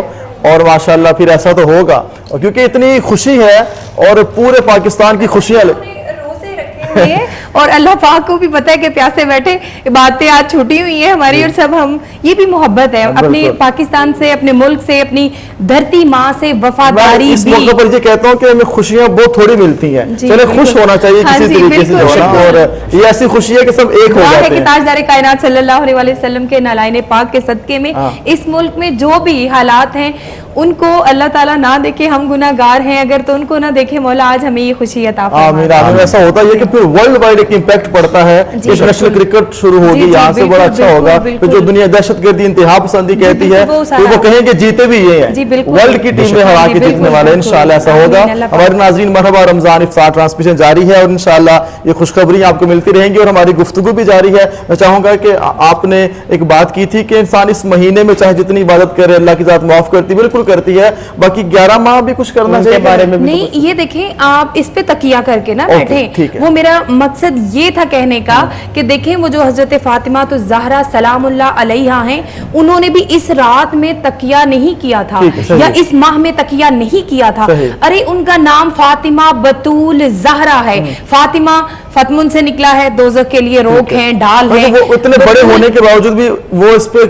और माशाल्लाह फिर ऐसा तो होगा, और क्योंकि इतनी खुशी है और पूरे पाकिस्तान की खुशियाँ रोज़े रखे हुए हैं और अल्लाह पाक को भी पता है कि प्यासे बैठे, बातें आज छूटी हुई हैं हमारी, और सब हम, ये भी मोहब्बत है अपने पाकिस्तान से, अपने मुल्क से, अपनी धरती माँ से वफादारी इस भी। मौके पर ये कहता हूँ कि हमें खुशियाँ बहुत थोड़ी मिलती हैं, जी, चले खुश होना चाहिए हाँ किसी जी, तरीके से, जो है ना, और ये ऐसी खुशी है कि सब एक हो दुआ है जाते कि हैं। ताजदार कायनात सल्लल्लाहु अलैहि वसल्लम के नालायन पाक के सदके में इस मुल्क में जो भी हालात हैं उनको अल्लाह ताला ना देखे, हम गुनाहगार हैं अगर, तो उनको ना देखे मौला, आज हमें ये खुशी अता फरमाए। आमीन आमीन। ऐसा होता है कि फिर वर्ल्ड वाइड एक इम्पैक्ट पड़ता है, इंटरनेशनल क्रिकेट शुरू होगी, जी, यहाँ से बिल्कुल, बड़ा अच्छा बिल्कुल, होगा, तो बिल्कुल। जो दुनिया दहशतगर्दी इंतहा पसंदी कहती है वो तो सारा- वो कहेंगे जीते भी ये जी, हैं, बिल्कुल। वर्ल्ड की टीम में हरा जी, के जीतने बिल्कुल, वाले हैं, बिल्कुल। इंशाल्लाह ऐसा होगा। आमीन, अल्लाह पाक। हमारे नाज़रीन, मरहबा, रमजान इफ्तार ट्रांसमिशन जारी है और इंशाल्लाह ये खुशखबरी आपको मिलती रहेंगी और हमारी गुफ्तगू भी जारी है। मैं चाहूंगा कि आपने एक बात की थी कि इंसान इस महीने में चाहे जितनी इबादत करे अल्लाह की ज़ात माफ करती, बिल्कुल करती है, बाकी 11 माह भी कुछ करना चाहिए बारे में भी नहीं, ये देखें आप इस पे तकिया करके ना ओके, बैठे, ठीक है। वो मेरा मकसद ये था कहने का कि देखें वो जो हजरत फातिमा तो ज़हरा सलामुल्लाह अलैहा हैं, उन्होंने भी इस रात में तकिया नहीं किया था, ठीक है, सही या है। इस माह में तकिया नहीं किया था। सही। अरे उनका नाम फातिमा बतूल ज़हरा है, फातिमा फतमुन से निकला है, दोज़ख के लिए रोक है, ढाल है। वो इतने बड़े होने के बावजूद भी वो इस पे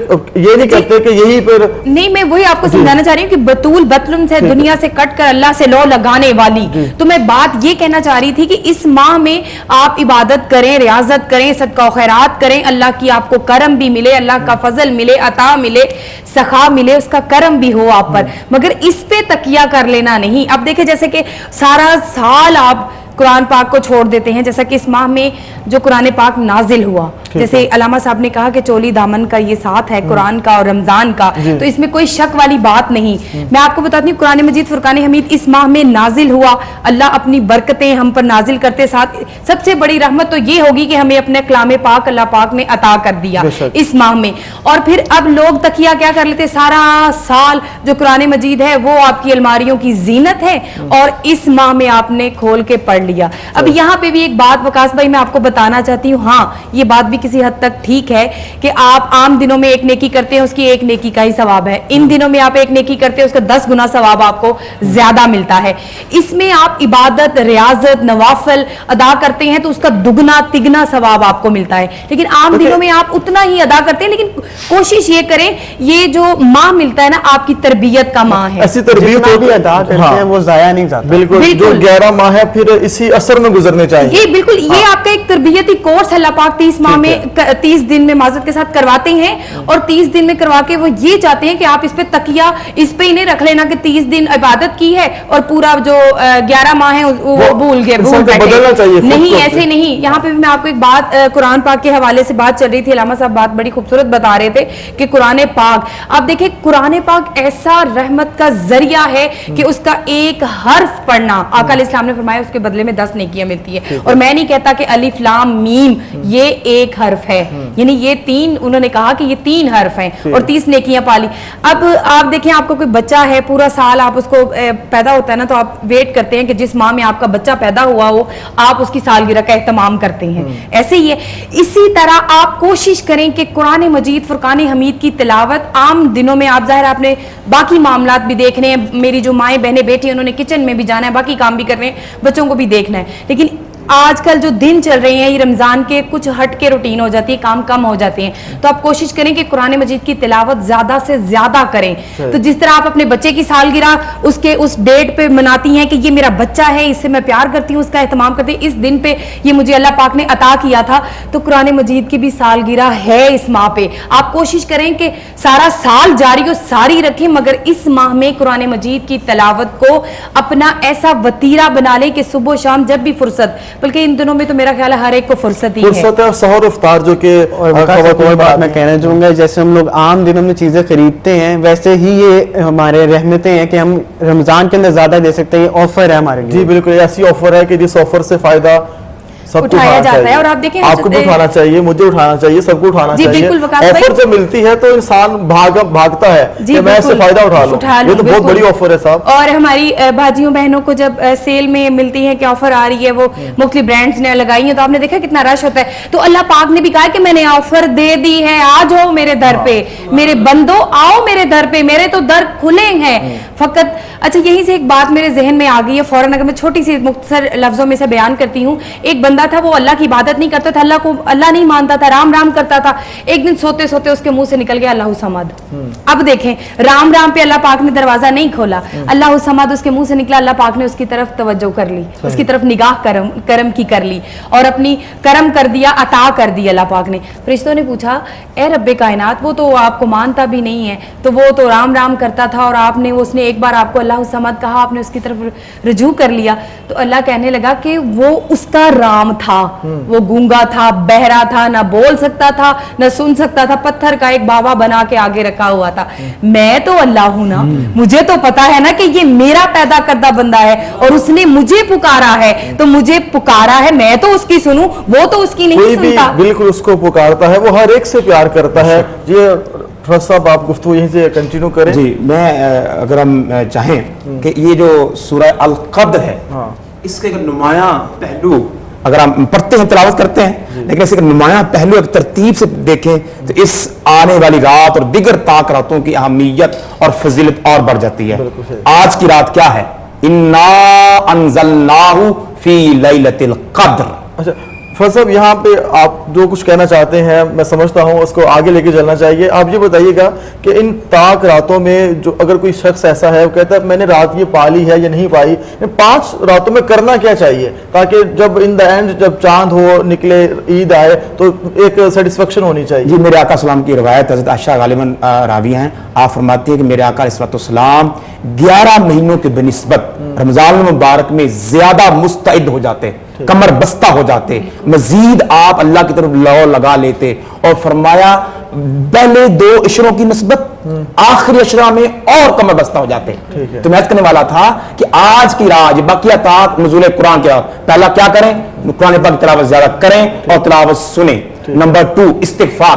ये नहीं करते कि यही पर नहीं, मैं वही आपको समझाना चाह रही हूँ कि बतूल बतलुन से दुनिया से कट कर अल्लाह से लौ लगाने वाली, तो मैं बात ये कहना चाह रही थी कि इस माह में आप इबादत करें, रियाजत करें, सदका और खैरात करें, अल्लाह की आपको करम भी मिले, अल्लाह का फजल मिले, अता मिले, सखा मिले, उसका करम भी हो आप पर, मगर इस पे तकिया कर लेना नहीं। अब देखिए जैसे कि सारा साल आप कुरान पाक को छोड़ देते हैं, जैसा कि इस माह में जो कुरान पाक नाजिल हुआ, जैसे अलामा साहब ने कहा कि चोली दामन का ये साथ है कुरान का और रमजान का, तो इसमें कोई शक वाली बात नहीं। मैं आपको बताती हूँ कुरान मजीद फुरकान हमीद इस माह में नाजिल हुआ, अल्लाह अपनी बरकतें हम पर नाजिल करते, साथ सबसे बड़ी रहमत तो ये होगी कि हमें अपने कलाम पाक अल्लाह पाक ने अता कर दिया इस माह में। और फिर अब लोग तकिया क्या कर लेते, सारा साल जो कुरान मजीद है वो आपकी अलमारियों की जीनत है और इस माह में आपने खोल के पढ़ लिया। अब यहाँ पे भी एक बात वकास भाई मैं आपको बताना चाहती हूँ, हाँ ये बात भी किसी हद तक ठीक है कि आप आम दिनों में एक नेकी करते हैं उसकी एक नेकी का ही सवाब है, इन दिनों में आप एक नेकी करते हैं उसका 10 गुना सवाब आपको ज्यादा मिलता है। इसमें आप इबादत, रियाजत, नवाफिल अदा करते हैं तो उसका दुगना तिगना सवाब आपको मिलता है, लेकिन आम दिनों में आप उतना ही अदा करते हैं। लेकिन कोशिश ये करें, ये जो माह मिलता है ना आपकी तरबियत का माह है, ऐसी तरबियत जितना भी होती अदा करते हैं वो जाया नहीं जाता। बिल्कुल, जो बिल्कुल। 11 माह है फिर इसी असर में गुजरने चाहिए। ये बिल्कुल ये आपका एक तरबियती कोर्स अल्लाह पाक 30 माह में 30 दिन में माजरत के साथ करवाते हैं और 30 दिन में करवा के वो ये चाहते हैं कि आप इस पे तकिया इस पे ही नहीं रख लेना कि 30 दिन इबादत की है और पूरा जो 11 माह है वो भूल गए, भूल इंसान को बदलना बैठे। चाहिए खुद नहीं, को। ऐसे नहीं। यहाँ पे भी मैं आपको एक बात कुरान पाक के हवाले से बात चल रही थी, अलामा साहब बात बड़ी खूबसूरत बता रहे थे कि कुरान पाक, आप देखिए कुरान पाक ऐसा रहमत का जरिया है कि उसका एक हर्फ पढ़ना, आका अलैहिस्सलाम ने फरमाया उसके बदले में 10 नेकियां मिलती है। और मैं नहीं कहता कि अलिफ लाम मीम ये एक हर्फ है, यानी ये 3, उन्होंने कहा कि ये 3 हर्फ हैं और 30 नेकियां पाली। अब आप देखें आपको कोई बच्चा है, पूरा साल आप उसको पैदा होता है ना तो आप वेट करते हैं कि जिस माह में आपका बच्चा पैदा हुआ हो आप उसकी सालगिरह का एहतमाम करते हैं, ऐसे ही है। इसी तरह आप कोशिश करें कि कुरान मजीद फुरकान हमीद की तिलावत आम दिनों में, आप जाहिर आपने बाकी मामलात भी देखने हैं, मेरी जो माएँ बहनें बेटी हैं उन्होंने किचन में भी जाना है, बाकी काम भी करने हैं, बच्चों को भी देखना है, लेकिन आजकल जो दिन चल रहे हैं ये रमजान के कुछ हट के रूटीन हो जाती है, काम कम हो जाते हैं, तो आप कोशिश करें कि कुरान मजीद की तिलावत ज्यादा से ज्यादा करें। तो जिस तरह आप अपने बच्चे की सालगिरह उसके उस डेट पे मनाती हैं कि ये मेरा बच्चा है, इससे मैं प्यार करती हूँ, उसका एहतमाम करती हूँ, इस दिन पे ये मुझे अल्लाह पाक ने अता किया था, तो कुरान मजीद की भी सालगिरह है इस माह पे। आप कोशिश करें कि सारा साल जारी हो, सारी रखें, मगर इस माह में कुरान मजीद की तिलावत को अपना ऐसा वतीरा बना लें कि सुबह शाम जब भी फुर्सत, बल्कि इन दिनों में तो मेरा ख्याल है हर एक को फुर्सत ही है। फुर्सत है और सहर इफ्तार जो कि और एक बात मैं कहना चाहूँगा, जैसे हम लोग आम दिनों में चीज़ें खरीदते हैं वैसे ही ये हमारे रहमतें हैं कि हम रमज़ान के अंदर ज़्यादा दे सकते हैं, ये ऑफर है हमारे लिए। जी बिल्कुल, ऐसी ऑफर है कि जिस ऑफर से फायदा सबको उठाया उठाना जाता है। चाहिए। और आप देखें आपको भी उठाना चाहिए, मुझे उठाना चाहिए, सबको उठाना जी, चाहिए। बिल्कुल वकास भाई। ऑफर जब मिलती है तो इंसान भागता है जी, कि मैं इससे बिल्कुल। फायदा उठा लूं। ये तो बहुत बिल्कुल। बड़ी ऑफर है साहब। और हमारी भाइयों बहनों को जब सेल में मिलती है कि ऑफर आ रही है, वो मुख्तलिफ ब्रांड्स ने लगाई है, तो आपने देखा कितना रश होता है। तो अल्लाह पाक ने भी कहा कि मैंने ऑफर दे दी है, आ जाओ मेरे दर पे, मेरे बंदो आओ मेरे दर पे, मेरे तो दर खुले हैं फकत। अच्छा, यहीं से एक बात मेरे जहन में आ गई है फौरन, अगर मैं छोटी सी मुख्तसर लफ्जों में से बयान करती हूँ। एक बंदा था, वो अल्लाह की इबादत नहीं करता था, अल्लाह नहीं मानता था, राम राम करता था। एक दिन सोते सोते उसके मुंह से निकल गया अल्लाह समद। अब देखें, राम राम पे अल्लाह पाक ने दरवाजा नहीं खोला, अल्लाह समद उसके मुंह से निकला, अल्लाह पाक ने उसकी तरफ तवज्जो कर ली, उसकी तरफ निगाह करम की कर ली और अपनी करम कर दिया, अता कर दी अल्लाह पाक ने। फरिश्तों ने पूछा, ए रब्बे कायनात, वो तो आपको मानता भी नहीं है, तो वो तो राम राम करता था और आपने उसने एक बार आपको अल्लाह समद कहा, आपने उसकी तरफ रुजू कर लिया। तो अल्लाह कहने लगा कि वो उसका राम था, वो गूंगा था, बहरा था, ना बोल सकता था, ना सुन सकता था, पत्थर का एक बाबा बना के आगे रखा हुआ था। मैं तो अल्लाह हूं ना, मुझे तो पता है ना कि ये मेरा पैदा करदा बंदा है और उसने मुझे पुकारा है, तो मुझे पुकारा है, मैं तो उसकी सुनूं, वो तो उसकी नहीं कोई भी सुनता। बिल्कुल उसको पुकारता है, वो हर एक से प्यार करता है। ये फरज साहब आप गुफ्तगू यहीं से कंटिन्यू करें। जी, मैं अगर हम चाहें कि ये जो सूरह अल क़द्र है, इसके एक नुमायां पहलू अगर हम पढ़ते हैं, तिलावत करते हैं, लेकिन इसके नुमायां पहलू एक तरतीब से देखें तो इस आने वाली रात और दिगर ताक रातों की अहमियत और फजीलत और बढ़ जाती है। आज की रात क्या है? इन्ना अंज़लनाहु फी लैलतिल क़द्र। अच्छा फरज साहब, यहाँ पे आप जो कुछ कहना चाहते हैं मैं समझता हूँ, उसको आगे लेके चलना चाहिए। आप ये बताइएगा कि इन ताक रातों में जो अगर कोई शख्स ऐसा है वो कहता है मैंने रात ये पाली है या नहीं पाई, इन 5 रातों में करना क्या चाहिए ताकि जब इन द एंड जब चांद हो निकले, ईद आए, तो एक सेटिस्फेक्शन होनी चाहिए? जी, मेरे आका सलाम की रवायत हज़रत आयशा गालिबन रावी हैं, आप फरमाती है कि मेरे आका अलैहिस्सलाम 11 महीनों के बनिस्बत रमजान मुबारक में ज्यादा मुस्तइद हो जाते, कमर बस्ता हो जाते, मजीद आप अल्लाह की तरफ लौ लगा लेते। और फरमाया पहले 2 इशरों की निस्बत आखिरी अशरा में और कमर बस्ता हो जाते। तो मैं करने वाला था कि आज की रात बाकिया ताक नुज़ूल कुरान के रात, पहला क्या करें? कुरान पाक की तिलावत ज्यादा करें और तिलावत सुने। नंबर 2 इस्तिगफार,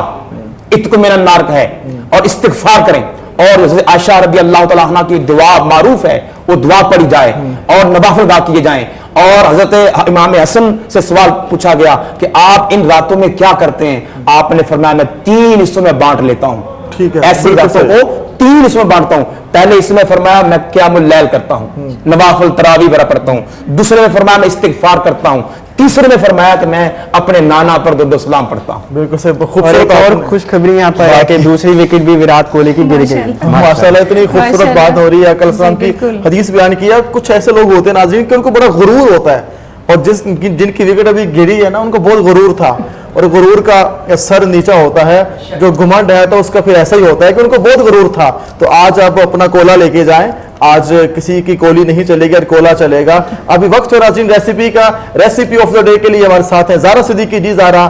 इत्क़ु मिनन नार है और इस्तिगफार करें। और आयशा रज़ी अल्लाह तआला अन्हा की दुआ मारूफ है, वो दुआ पढ़ी जाए और नवाफिल अदा किए जाएं। और हजरत इमाम हसन से सवाल पूछा गया कि आप इन रातों में क्या करते हैं? आपने फरमाया मैं 3 हिस्सों में बांट लेता हूं। ठीक है, ऐसी रातों को 3 हिस्सों में बांटता हूं। पहले इसमें फरमाया मैं क़यामुल लैल करता हूं, नवाफिल तरावी वगैरह पढ़ता हूं। दूसरे में फरमाया मैं इस्तिगफार करता हूं। तीसरे में फरमाया कि मैं अपने नाना पर दुरूद सलाम पढ़ता हूं। बिल्कुल से और खूबसूरत एक और आपने- खुशखबरी यहाँ पर है कि दूसरी विकेट भी विराट कोहली की गिर गई। माशाल्लाह, इतनी खूबसूरत माशाल्लाह। बात हो रही है। कल सलाम की बिल्कुल। हदीस बयान किया। कुछ ऐसे लोग होते हैं नाज़रीन कि उनको बड़ा गुरूर होता है, और जिनकी विकेट अभी गिरी है ना, उनको बहुत गुरूर था, और गुरूर का सर नीचा होता है। जो घुमंड है तो उसका फिर ऐसा ही होता है कि उनको बहुत गुरूर था। तो आज आप अपना कोला लेके जाएं, आज किसी की कोली नहीं चलेगी, आज कोला चलेगा। अभी वक्त है नाज़रीन रेसिपी का। रेसिपी ऑफ द डे के लिए हमारे साथ है ज़ारा सिद्दीकी। जी ज़ारा।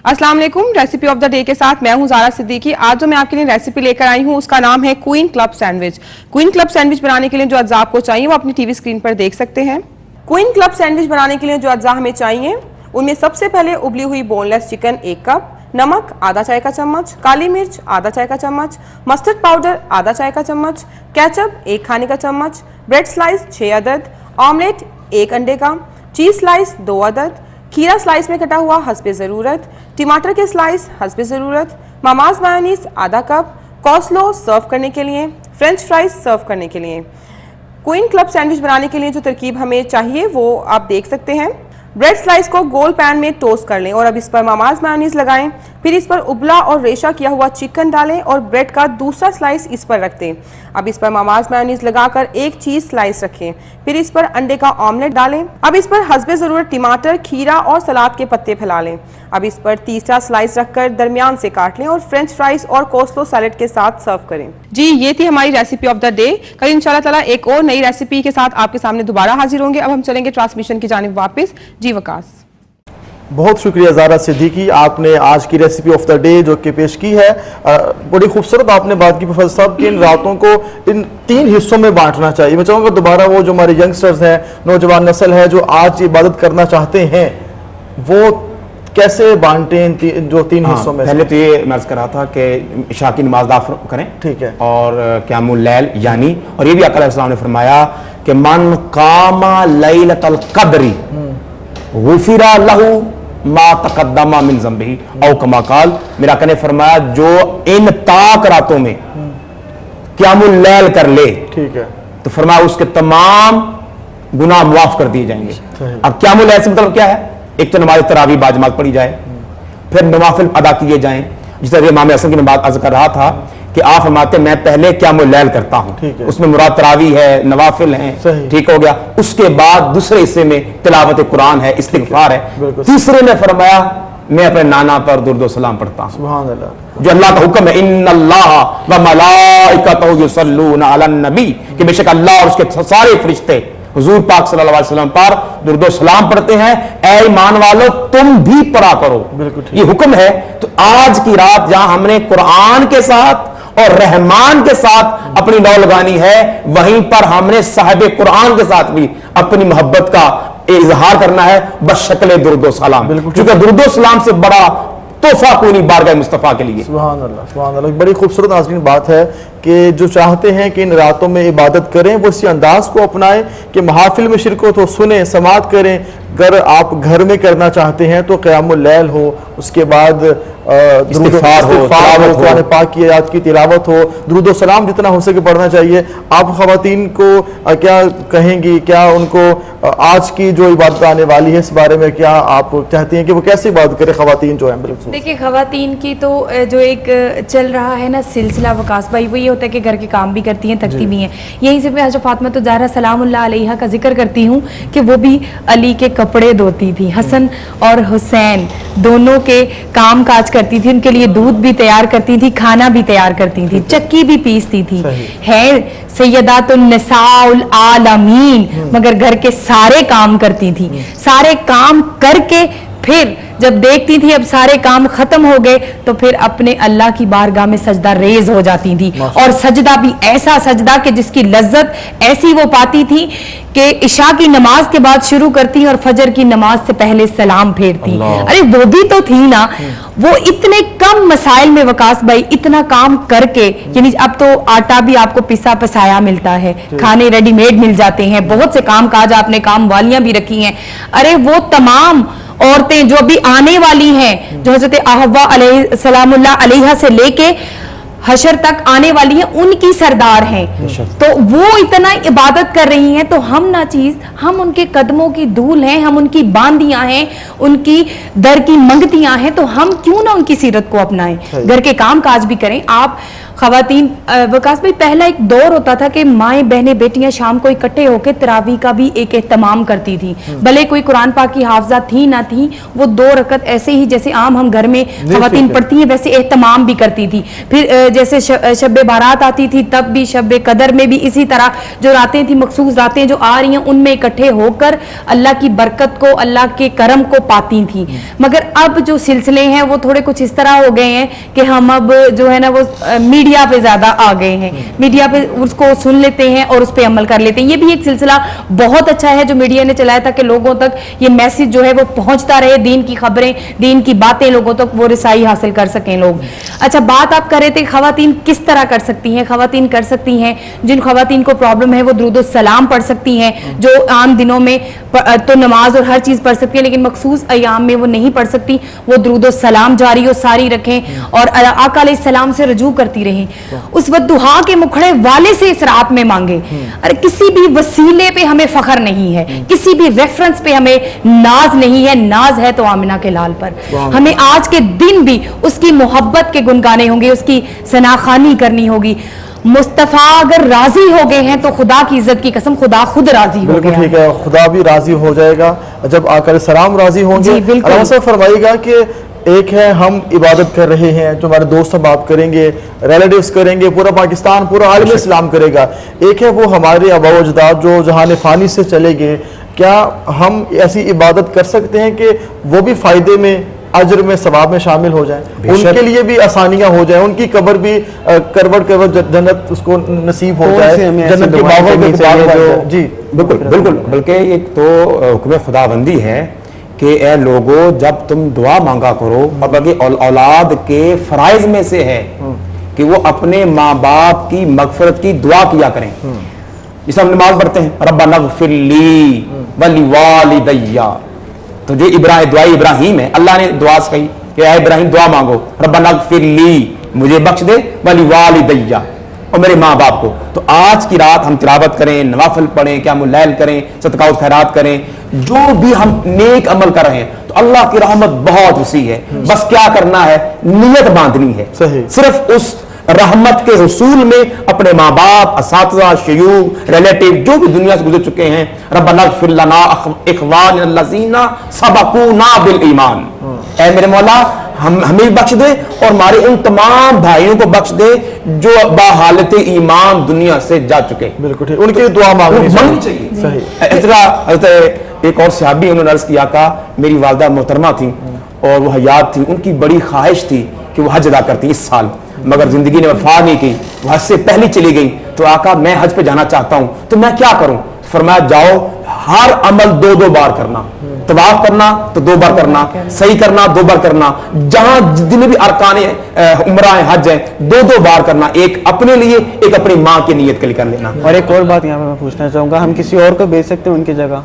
अस्सलाम वालेकुम। रेसिपी ऑफ द डे के साथ मैं हूं ज़ारा सिद्दीकी। आज जो मैं आपके लिए रेसिपी लेकर आई हूं उसका नाम है queen club sandwich. Queen club sandwich बनाने के लिए जो अज्जा आपको चाहिए वो अपनी टीवी स्क्रीन पर देख सकते हैं। क्वीन क्लब सैंडविच बनाने के लिए जो अज्जा हमें चाहिए उनमें सबसे पहले उबली हुई बोनलेस चिकन 1 कप, नमक आधा चाय का चम्मच, काली मिर्च आधा चाय का चम्मच, मस्टर्ड पाउडर आधा चाय का चम्मच, केचप 1 खाने का चम्मच, ब्रेड स्लाइस 6 अदद, ऑमलेट 1 अंडे का, चीज स्लाइस 2 अदद, खीरा स्लाइस में कटा हुआ हस्बे ज़रूरत, टमाटर के स्लाइस हस्बे ज़रूरत, मामाज मायोनीज आधा कप, कॉस्लो सर्व करने के लिए, फ्रेंच फ्राइज सर्व करने के लिए। क्वीन क्लब सैंडविच बनाने के लिए जो तरकीब हमें चाहिए वो आप देख सकते हैं। ब्रेड स्लाइस को गोल पैन में टोस्ट कर लें और अब इस पर मामाज मायोनीज लगाएं। फिर इस पर उबला और रेशा किया हुआ चिकन डालें और ब्रेड का दूसरा स्लाइस इस पर रख दें। अब इस पर मामाज मायोनीज लगाकर 1 चीज स्लाइस रखें। फिर इस पर अंडे का ऑमलेट डालें। अब इस पर हस्बे ज़रूरत टमाटर, खीरा और सलाद के पत्ते फैला लें। अब इस पर तीसरा स्लाइस रखकर दरमियान से काट लें और फ्रेंच फ्राइज और कोस्लो सैलेड के साथ सर्व करें। जी, ये थी हमारी रेसिपी ऑफ द डे। कल इंशाल्लाह ताला एक और नई रेसिपी के साथ आपके सामने दोबारा हाजिर होंगे। अब हम चलेंगे ट्रांसमिशन की जानिब वापस। जी वकास। बहुत शुक्रिया ज़ारा सिद्दीकी, आपने आज की रेसिपी ऑफ द डे जो कि पेश की है। बड़ी खूबसूरत आपने बात की प्रोफेसर साहब कि इन रातों को इन 3 हिस्सों में बांटना चाहिए। मैं चाहूँगा दोबारा वो जो हमारे यंगस्टर्स हैं, नौजवान नस्ल है जो आज इबादत करना चाहते हैं, وہ کیسے بانٹیں جو 3 حصوں میں؟ پہلے تو یہ میں عرض کر رہا تھا کہ عشاء کی نماز ادا کریں، ٹھیک ہے، اور قیام اللیل یعنی، اور یہ بھی آقا علیہ السلام نے فرمایا کہ من قام لیلۃ القدر غفر لہ ما تقدم من ذنبہ او کما قال، میرا آقا نے فرمایا جو ان طاق راتوں میں قیام اللیل کر لے، ٹھیک ہے، تو فرمایا اس کے تمام گناہ معاف کر دیے جائیں گے۔ اب قیام اللیل سے مطلب کیا ہے؟ ایک تو نماز تراویح باجماعت پڑھی جائے، پھر نوافل ادا کیے جائیں، جس طرح امام حسن کی میں بات عرض کر رہا تھا کہ آپ فرماتے میں پہلے قیام اللیل کرتا ہوں، اس میں مراد تراویح ہے، نوافل ہیں، ٹھیک ہو گیا، اس کے بعد دوسرے حصے میں تلاوت قرآن ہے، استغفار ہے، تیسرے میں فرمایا میں اپنے نانا پر درود و سلام پڑھتا ہوں، سبحان اللہ، جو اللہ کا حکم ہے، ان اللہ و ملائکتہ یصلون علی النبی، کہ بے شک اللہ اور اس کے سارے فرشتے حضور پاک صلی اللہ علیہ وسلم پر درود و سلام پڑھتے ہیں، اے ایمان والو تم بھی پڑھا کرو، یہ حکم ہے۔ تو آج کی رات جہاں ہم نے قرآن کے ساتھ اور رحمان کے ساتھ اپنی نو لگانی ہے، وہیں پر ہم نے صاحب قرآن کے ساتھ بھی اپنی محبت کا اظہار کرنا ہے بشکل درود و سلام، کیونکہ درود و سلام سے بڑا تحفہ کوئی نہیں بارگاہ مصطفیٰ کے لیے۔ سبحان اللہ، سبحان اللہ، بڑی خوبصورت ناظرین بات ہے کہ جو چاہتے ہیں کہ ان راتوں میں عبادت کریں وہ اسی انداز کو اپنائیں کہ محافل میں شرکت ہو، سنیں، سماعت کریں۔ اگر آپ گھر میں کرنا چاہتے ہیں تو قیام اللیل ہو، اس کے بعد استغفار ہو، قرآن پاک کی آیات کی تلاوت ہو، درود و سلام جتنا ہو سکے پڑھنا چاہیے۔ آپ خواتین کو کیا کہیں گی، کیا ان کو آج کی جو عبادت آنے والی ہے اس بارے میں کیا آپ چاہتی ہیں کہ وہ کیسے عبادت کرے خواتین جو ہیں؟ بالکل دیکھیں خواتین کی تو جو ایک چل رہا ہے نا سلسلہ وقاص بھائی، وہ یہ ہوتا ہے کہ گھر کے کام بھی کرتی ہیں، تھکتی بھی ہیں۔ یہیں سے میں حضرت فاطمہ زہرا سلام اللہ علیہا کا ذکر کرتی ہوں کہ وہ بھی علی کے کپڑے دھوتی تھی، حسن اور حسین دونوں کے کام کاج کرتی تھی، ان کے لیے دودھ بھی تیار کرتی تھی، کھانا بھی تیار کرتی تھی، چکی بھی پیستی تھی، ہے سیدات النساء العالمین، مگر گھر کے سارے کام کرتی تھی۔ سارے کام کر کے پھر جب دیکھتی تھی اب سارے کام ختم ہو گئے تو پھر اپنے اللہ کی بارگاہ میں سجدہ ریز ہو جاتی تھی، اور سجدہ بھی ایسا سجدہ کہ جس کی لذت ایسی وہ پاتی تھی کہ عشاء کی نماز کے بعد شروع کرتی اور فجر کی نماز سے پہلے سلام پھیرتی۔ ارے وہ بھی تو تھی نا، وہ اتنے کم مسائل میں وقاص بھائی اتنا کام کر کے، یعنی اب تو آٹا بھی آپ کو پسا پسایا ملتا ہے، کھانے ریڈی میڈ مل جاتے ہیں، بہت سے کام کاج آپ نے کام والیاں بھی رکھی ہیں۔ ارے وہ تمام عورتیں جو ابھی آنے والی ہیں، جو حضرت حوا علیہ سلام اللہ علیہا سے لے کے حشر تک آنے والی ہیں، ان کی سردار ہیں، تو وہ اتنا عبادت کر رہی ہیں، تو ہم ناچیز، ہم ان کے قدموں کی دھول ہیں، ہم ان کی باندیاں ہیں، ان کی در کی منگتیاں ہیں، تو ہم کیوں نہ ان کی سیرت کو اپنائیں، گھر کے کام کاج بھی کریں۔ آپ خواتین وقاص بھائی پہلا ایک دور ہوتا تھا کہ مائیں بہنیں بیٹیاں شام کو اکٹھے ہو کے تراویح کا بھی ایک اہتمام کرتی تھی، بھلے کوئی قرآن پاک کی حافظہ تھی نہ تھی، وہ 2 رکعت ایسے ہی جیسے عام ہم گھر میں خواتین پڑھتی ہیں ویسے اہتمام بھی کرتی تھی۔ پھر جیسے شب بارات آتی تھی تب بھی شب قدر میں بھی اسی طرح جو راتیں تھی، مخصوص راتیں جو آ رہی ہیں ان میں اکٹھے ہو کر اللہ کی برکت کو، اللہ کے کرم کو پاتی تھیں۔ مگر اب جو سلسلے ہیں وہ تھوڑے کچھ اس طرح ہو گئے ہیں کہ ہم اب جو ہے نا وہ میڈیا پہ زیادہ آ گئے ہیں، میڈیا پہ اس کو سن لیتے ہیں اور اس پہ عمل کر لیتے ہیں۔ یہ بھی ایک سلسلہ بہت اچھا ہے جو میڈیا نے چلایا تھا کہ لوگوں تک یہ میسج جو ہے وہ پہنچتا رہے، دین کی خبریں، دین کی باتیں لوگوں تک وہ رسائی حاصل کر سکیں لوگ۔ اچھا بات آپ کر رہے تھے خواتین کس طرح کر سکتی ہیں؟ خواتین کر سکتی ہیں، جن خواتین کو پرابلم ہے وہ درود السلام پڑھ سکتی ہیں، جو عام دنوں میں تو نماز اور ہر چیز پڑھ سکتی ہیں لیکن مخصوص ایام میں وہ نہیں پڑھ سکتی، وہ درود السلام جاری و ساری رکھیں اور آقا علیہ السلام سے رجوع کرتی رہیں، اس وقت دعا کے مکھڑے والے سے اس رات میں مانگے۔ اور کسی بھی وسیلے پہ ہمیں فخر نہیں ہے، کسی بھی ریفرنس پہ ہمیں ناز نہیں ہے، ناز ہے تو آمنہ کے لال پر۔ ہمیں آج کے دن بھی اس کی محبت کے گنگانے ہوں گے، اس کی ثناخوانی کرنی ہوگی۔ مصطفیٰ اگر راضی ہو گئے ہیں تو خدا کی عزت کی قسم خدا خود راضی ہو گیا۔ ٹھیک ہے، خدا بھی راضی ہو جائے گا جب آقا علیہ السلام راضی ہوں گے۔ اللہ صاحب فرمائیے گا کہ ایک ہے ہم عبادت کر رہے ہیں، جو ہمارے دوست احباب کریں گے، ریلیٹیوز کریں گے، پورا پاکستان، پورا عالم اسلام کرے گا۔ ایک ہے وہ ہمارے آباء و اجداد جو جہان فانی سے چلے گئے، کیا ہم ایسی عبادت کر سکتے ہیں کہ وہ بھی فائدے میں، اجر میں، ثواب میں شامل ہو جائیں، ان کے لیے بھی آسانیاں ہو جائیں، ان کی قبر بھی کروٹ کروٹ جنت اس کو نصیب ہو جائے، جنت کے باغوں میں۔ جی بالکل بالکل، بلکہ ایک تو حکم خداوندی ہے کہ اے لوگوں جب تم دعا مانگا کرو، اور بلکہ اولاد کے فرائض میں سے ہے کہ وہ اپنے ماں باپ کی مغفرت کی دعا کیا کریں. جسے ہم نماز پڑھتے ہیں ربنا اغفر لی ولوالدی، تو جو دعائے ابراہیم ہے، اللہ نے دعا کہی کہ اے ابراہیم دعا مانگو ربنا اغفر لی، مجھے بخش دے، ولوالدی، اور میرے ماں باپ کو. تو آج کی رات ہم تلاوت کریں، نوافل پڑھیں، قیام اللیل کریں، صدقہ و خیرات کریں، جو بھی ہم نیک عمل کر رہے ہیں تو اللہ کی رحمت بہت وسیع ہے. بس کیا کرنا ہے، نیت باندھنی ہے. صحیح. صرف اس رحمت کے حصول میں اپنے ماں باپ، اساتذہ، شیوخ، ریلیٹیو جو بھی دنیا سے گزر چکے ہیں، ربنا اغفر لنا اخواننا الذین سبقونا بالایمان، اے میرے مولا ہمیں بخش دے اور ہمارے ان تمام بھائیوں کو بخش دے جو باحالت ایمان دنیا سے جا چکے. بالکل ٹھیک، ان کی دعا مانگنی چاہیے. حضرت ایک اور صحابی انہوں نے عرض کیا کہ میری والدہ محترمہ تھیں اور وہ حیات تھی، ان کی بڑی خواہش تھی کہ وہ حج ادا کرتی اس سال، مگر زندگی نے وفا نہیں کی، وہ حج سے پہلے چلی گئی. تو آقا میں حج پہ جانا چاہتا ہوں تو میں کیا کروں؟ فرمایا جاؤ ہر عمل 2 بار کرنا، طواف کرنا تو 2 بار کرنا، صحیح کرنا 2 بار کرنا، جہاں جتنے بھی ارکان عمرہ ہیں حج ہیں 2 بار کرنا، ایک اپنے لیے ایک اپنی ماں کی نیت کے لیے کر لینا. اور ایک اور بات یہاں پہ میں پوچھنا چاہوں گا، ہم کسی اور کو بھیج سکتے ہیں ان کی جگہ؟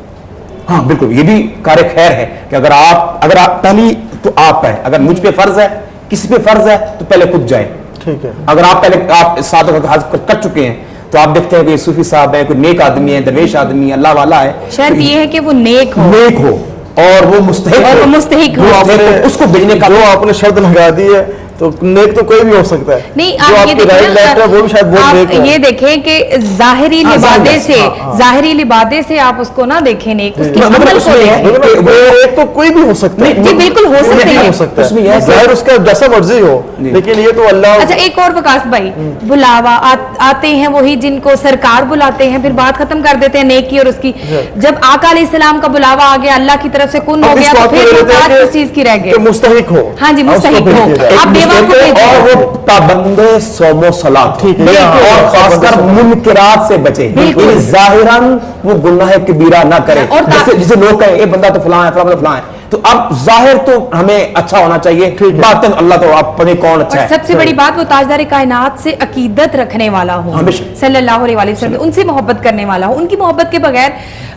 ہاں بالکل، یہ بھی کار خیر ہے کہ اگر آپ پہلی تو آپ ہے، اگر مجھ پہ فرض ہے، کسی پہ فرض ہے تو پہلے خود جائے. ٹھیک ہے. اگر آپ پہلے آپ 7 وقت حج کر چکے ہیں تو آپ دیکھتے ہیں کہ صوفی صاحب ہے، کوئی نیک آدمی ہے، درویش آدمی ہے، اللہ والا ہے، شرط یہ ہے کہ وہ نیک ہو، نیک ہو اور وہ مستحق ہو، اس کو بھیجنے کا. جو آپ نے شرط لگا دی ہے تو نیک تو کوئی بھی ہو سکتا ہے. نہیں جو آپ آپ یہ کی رائٹ لیفٹ ہے وہ بھی شاید بہت نیک آپ ہو. یہ دیکھیں کہ ظاہری لبادے سے آپ اس کو نہ دیکھیں نیک، اس کی عمل کو دیکھیں. وہ ایک تو کوئی بھی ہو سکتا ہے. جی بالکل ہو سکتے ہیں. ہو سکتا ہے ظاہر اس کا جیسا مرضی ہو، لیکن یہ تو اللہ. اچھا ایک اور وکاس بھائی، بلاوا آتے ہیں وہی جن کو سرکار بلاتے ہیں، پھر بات ختم کر دیتے ہیں نیک کی اور اس کی. جب آقا علیہ السلام کا بلاوا آ گیا، اللہ کی طرف سے کن ہو گیا، تو پھر بات کس چیز کی رہ گئی؟ مستحق ہو. ہاں جی مستحق ہو. آپ بیوہ کو اور بھیجیں، وہ پابند صوم و صلاۃ اور خاص کر منکرات سے بچے، یعنی ظاہراً وہ گناہ کبیرہ نہ کرے. جسے لوگ کہیں اے بندہ تو فلاں ہے، فلاں فلاں ہے، تو اب ظاہر تو ہمیں اچھا ہونا چاہیے، باطن اللہ تو آپ پتہ کون اچھا ہے. سب سے بڑی بات وہ تاجدار کائنات سے عقیدت رکھنے والا ہو، صلی اللہ علیہ وسلم، ان سے محبت کرنے والا ہو. ان کی محبت کے بغیر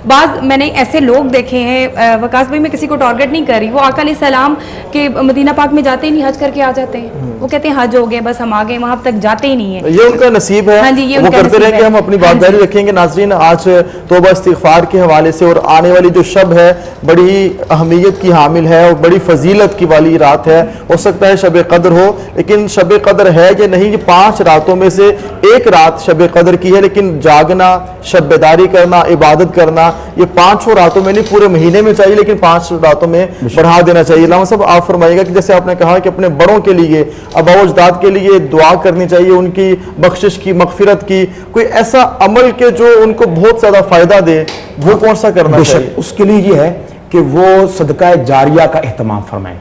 بعض میں نے ایسے لوگ دیکھے ہیں، وکاس بھائی میں کسی کو ٹارگٹ نہیں کر رہی، وہ آقا علیہ السلام کے مدینہ پاک میں جاتے ہی نہیں، حج کر کے آ جاتے ہیں. وہ کہتے ہیں حج ہو گئے بس ہم آ گئے، وہاں تک جاتے ہی نہیں ہیں. یہ ان کا نصیب ہے. ہاں جی، یہ وہ کرتے رہیں گے. ہم اپنی بات داری رکھیں گے. ناظرین آج توبہ استغفار کے حوالے سے اور آنے والی جو شب ہے بڑی اہمیت کی حامل ہے اور بڑی فضیلت کی والی رات ہے. ہو سکتا ہے شب قدر ہو، لیکن شب قدر ہے کہ نہیں، یہ 5 راتوں میں سے ایک رات شب قدر کی ہے. لیکن جاگنا، شب بیداری کرنا، عبادت کرنا، یہ 5 راتوں میں نہیں پورے مہینے میں چاہیے، لیکن 5 راتوں میں بڑھا دینا چاہیے. علامہ صاحب آپ فرمائیے گا کہ جیسے آپ نے کہا کہ اپنے بڑوں کے لیے، آباء و اجداد کے لیے دعا کرنی چاہیے، ان کی بخشش کی، مغفرت کی، کوئی ایسا عمل کہ جو ان کو بہت زیادہ فائدہ دے، وہ کون سا کرنا چاہیے؟ اس کے لیے یہ ہے کہ وہ صدقہ جاریہ کا اہتمام فرمائیں.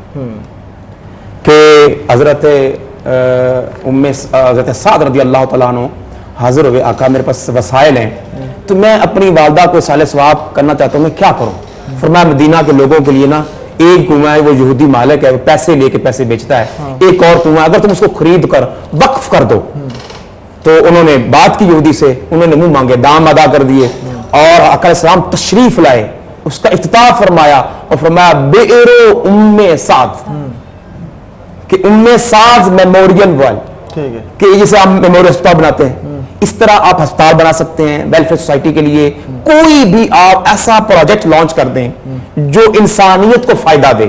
کہ حضرت سعد رضی اللہ تعالیٰ عنہ حاضر ہوئے، آقا میرے پاس وسائل ہیں تو میں اپنی والدہ کو صالح ثواب کرنا چاہتا ہوں، میں کیا کروں؟ فرمایا مدینہ کے لوگوں کے لیے نا ایک کنواں ہے، وہ یہودی مالک ہے، وہ پیسے لے کے پیسے بیچتا ہے، ایک اور کنواں اگر تم اس کو خرید کر وقف کر دو. تو انہوں نے بات کی یہودی سے، انہوں نے منہ مانگے، دام ادا کر دیے اور آقا علیہ السلام تشریف لائے، اس کا افتتاح فرمایا اور فرمایا بئر ام سعد، کہ ام سعد میموریل وال، کہ جسے ہم میموریل ہسپتال بناتے ہیں، اس طرح آپ ہسپتال بنا سکتے ہیں ویلفیئر سوسائٹی کے لیے. کوئی بھی آپ ایسا پروجیکٹ لانچ کر دیں جو انسانیت کو فائدہ دے،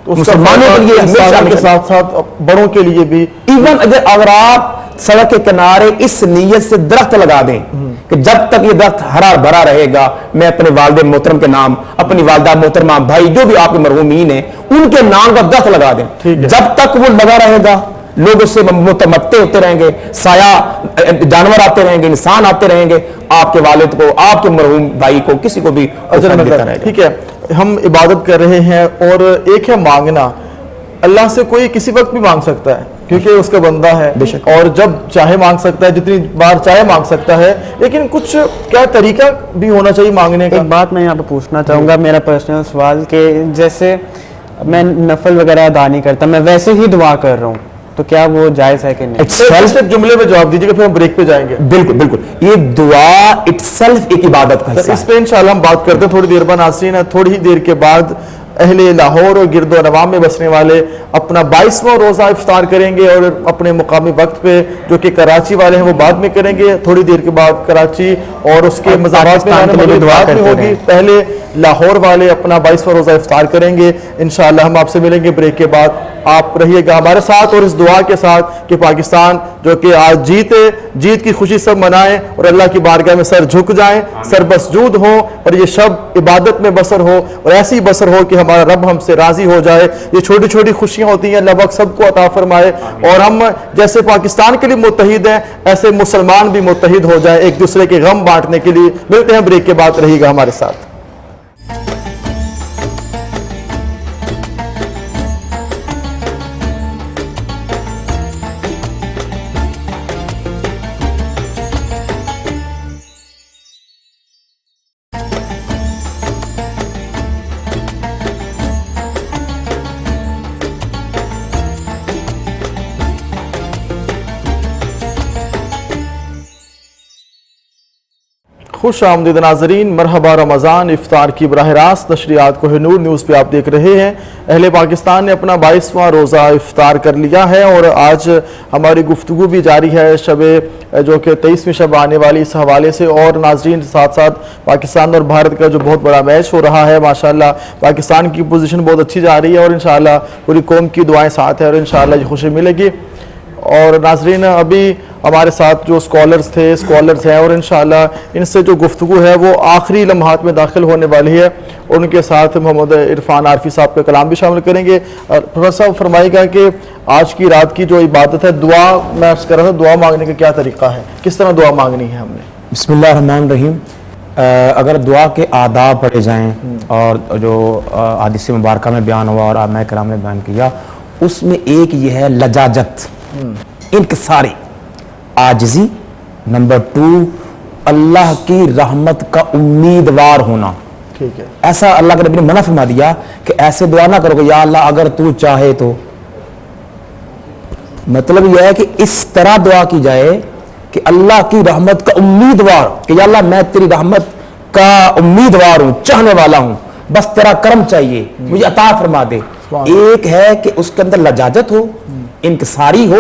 مسلمانوں کے لیے انسان کے ساتھ ساتھ بڑوں کے لیے بھی. ایون اگر آپ سڑک کے کنارے اس نیت سے درخت لگا دیں کہ جب تک یہ درخت ہرا بھرا رہے گا میں اپنے والد محترم کے نام، اپنی والدہ محترمہ، بھائی جو بھی آپ کے مرحومین ہیں ان کے نام کا درخت لگا دیں، جب تک وہ لگا رہے گا لوگ اس سے متمتع ہوتے رہیں گے، سایہ جانور آتے رہیں گے، انسان آتے رہیں گے، آپ کے والد کو، آپ کے مرحوم بھائی کو، کسی کو بھی اجر ملتا رہے گا. ٹھیک ہے، ہم عبادت کر رہے ہیں اور ایک ہے مانگنا. اللہ سے کوئی کسی وقت بھی مانگ سکتا ہے، क्योंकि उसका बंदा है और जब चाहे मांग सकता है, जितनी बार चाहे मांग सकता है, लेकिन कुछ क्या तरीका भी होना चाहिए मांगने का। एक बात मैं यहाँ पे पूछना चाहूँगा, मेरा पर्सनल सवाल, कि जैसे मैं नफल वगैरह अदा नहीं करता, मैं वैसे ही दुआ कर रहा हूँ, तो क्या वो जायज़ है कि नहीं? एक जुमले में जवाब दीजिएगा, फिर हम ब्रेक पे जाएंगे। बिल्कुल बिल्कुल, ये दुआ इटसेल्फ एक इबादत का हिस्सा इस पे इंशाल्लाह हम बात करते हैं थोड़ी देर बाद। नाज़रीन, थोड़ी ही देर के बाद अहले लाहौर और गिरदो नवाम में बसने वाले अपना 22वां रोज़ा इफ्तार करेंगे और अपने मुकामी वक्त पे, जो कि कराची वाले हैं, वो बाद में करेंगे। थोड़ी देर के बाद कराची और उसके मज़ारात में आने वाली दुआ भी होगी। पहले लाहौर वाले अपना 22वां रोज़ा इफ्तार करेंगे। इंशाअल्लाह हम आपसे मिलेंगे ब्रेक के बाद। आप रहिएगा हमारे साथ और इस दुआ के साथ कि पाकिस्तान जो कि आज जीत की खुशी सब मनाएं और अल्लाह की बारगाह में सर झुक जाएं, सर बसजूद हो और ये शब इबादत में बसर हो और ऐसी बसर हो कि हमारा रब हमसे राजी हो जाए। ये छोटी छोटी खुशियां होती हैं, अल्लाह पाक सबको अता फरमाए और हम जैसे पाकिस्तान के लिए मुत्तहिद हैं, ऐसे मुसलमान भी मुत्तहिद हो जाए एक दूसरे के गम बांटने के लिए। मिलते हैं ब्रेक के बाद, रहिएगा हमारे साथ। खुश आमदीद नाजरीन, मरहबा रमज़ान इफ्तार की बराह रास्त नशरियात कोहिनूर न्यूज़ पे आप देख रहे हैं। अहले पाकिस्तान ने अपना 22वां रोज़ा इफ्तार कर लिया है और आज हमारी गुफ्तगू भी जारी है शब जो कि 23वीं शब आने वाली, इस हवाले से। और नाजरीन, साथ साथ पाकिस्तान और भारत का जो बहुत बड़ा मैच हो रहा है, माशाल्लाह पाकिस्तान की पोजीशन बहुत अच्छी जा रही है और इंशाअल्लाह पूरी कौम की दुआएं साथ है और इंशाअल्लाह ये खुशी मिलेगी। और नाजरीन, अभी हमारे साथ जो स्कॉलर्स हैं और इंशाअल्लाह इनसे जो गुफ्तगू है वो आखिरी लम्हात में दाखिल होने वाली है और उनके साथ मोहम्मद इरफान आरफी साहब का कलाम भी शामिल करेंगे। प्रोफेसर साहब फरमाइएगा कि आज की रात की जो इबादत है, दुआ, मैं अर्ज़ कर रहा था, दुआ मांगने का क्या तरीका है, किस तरह दुआ मांगनी है हमने? बिस्मिल्लाहिर्रहमानिर्रहीम। अगर दुआ के आदाब पढ़े जाएँ और जो हदीस मुबारक में बयान हुआ और आइम्मा किराम ने बयान किया, उसमें एक ये है लजाजत, इनकसारी, आजिज़ी। नंबर 2, अल्लाह की रहमत का उम्मीदवार होना। ठीक है, ऐसा अल्लाह के नबी ने मना फरमा दिया कि ऐसे दुआ ना करो कि या अल्लाह अगर तू चाहे तो। मतलब यह है कि इस तरह दुआ की जाए कि अल्लाह की रहमत का उम्मीदवार, कि या अल्लाह मैं तेरी रहमत का उम्मीदवार हूं, चाहने वाला हूं, बस तेरा करम चाहिए, मुझे अता फरमा दे। एक है कि उसके अंदर लजाजत हो, इनकसारी हो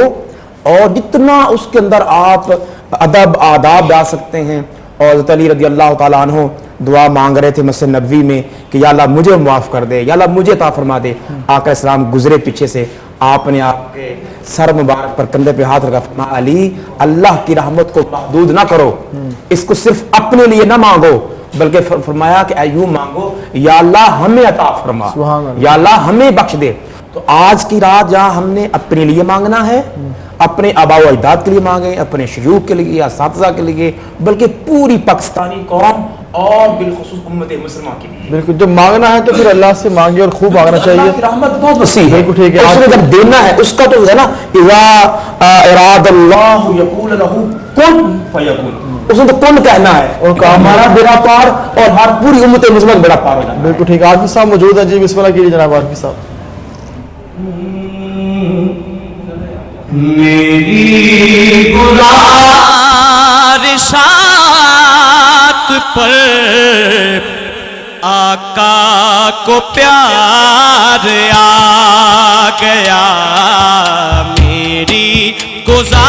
और जितना उसके अंदर आप अदब आदाब डाल सकते हैं। और हज़रत अली रज़ी अल्लाह ताला अन्हु दुआ मांग रहे थे मस्जिद नबवी में कि या अल्लाह मुझे माफ़ कर दे, या अल्लाह मुझे अता फरमा दे। आका इस्लाम गुजरे पीछे से, आपने आपके सर मुबारक पर कंधे पे हाथ रखा, फरमाया अली अल्लाह की रहमत को महदूद ना करो, इसको सिर्फ अपने लिए ना मांगो, बल्कि फरमाया कि यूं मांगो या अल्लाह हमें अता फरमा, या अल्लाह हमें बख्श दे। तो आज की रात जहां हमने अपने लिए मांगना है, अपने आबा व अजदाद के लिए मांगे, अपने शयूख के लिए, असातिज़ा के लिए, बल्कि पूरी पाकिस्तानी कौम और बिलखुसूस उम्मत मुसलमान के लिए। बिल्कुल, जब मांगना है तो फिर अल्लाह से मांगे और खूब मांगना चाहिए। अल्लाह की रहमत बहुत वसी है, बिल्कुल ठीक है। उसने जब देना है उसका तो है ना, इज़ा इरादल्लाहु यक़ूल लहू कुन फयकुन, उसने तो कुन कहना है और हमारा बेड़ा पार और हर पूरी उम्मत मुसलमान बेड़ा पार हो जाना। बिल्कुल ठीक है। आरफी साहब मौजूद है जी, बिस्मिल्लाह कीजिए जनाब आरफी साहब। मेरी गुज़ारिशात पर आका को प्यार आ गया, मेरी गुज़ारिशात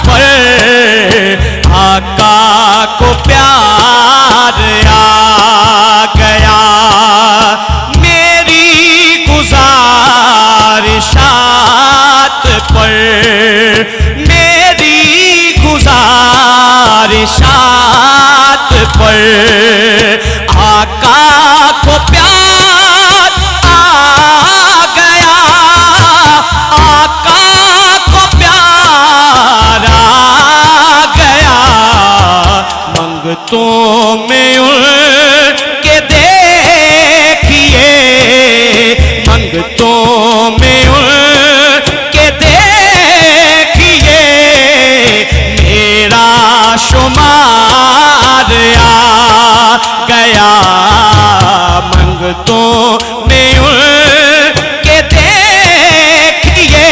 पर आका को प्यार आ गया, मेरी गुज़ारिशात पर, मेरी गुज़ारिशात पर आका को प्यार आ गया, आका को प्यार आ गया, मंगतों में उनके देखिए, मंगतों में عادتوں میں ان کے دیکھیے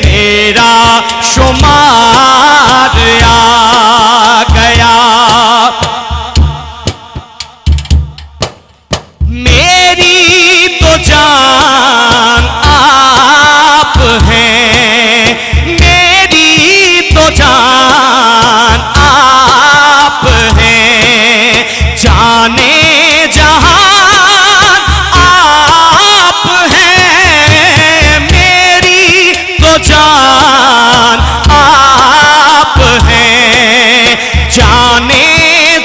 میرا شمار آ گیا. میری تو جان آپ ہیں, میری تو جان آپ ہیں, جانے جہان آپ ہیں, میری تو جان آپ ہیں, جانے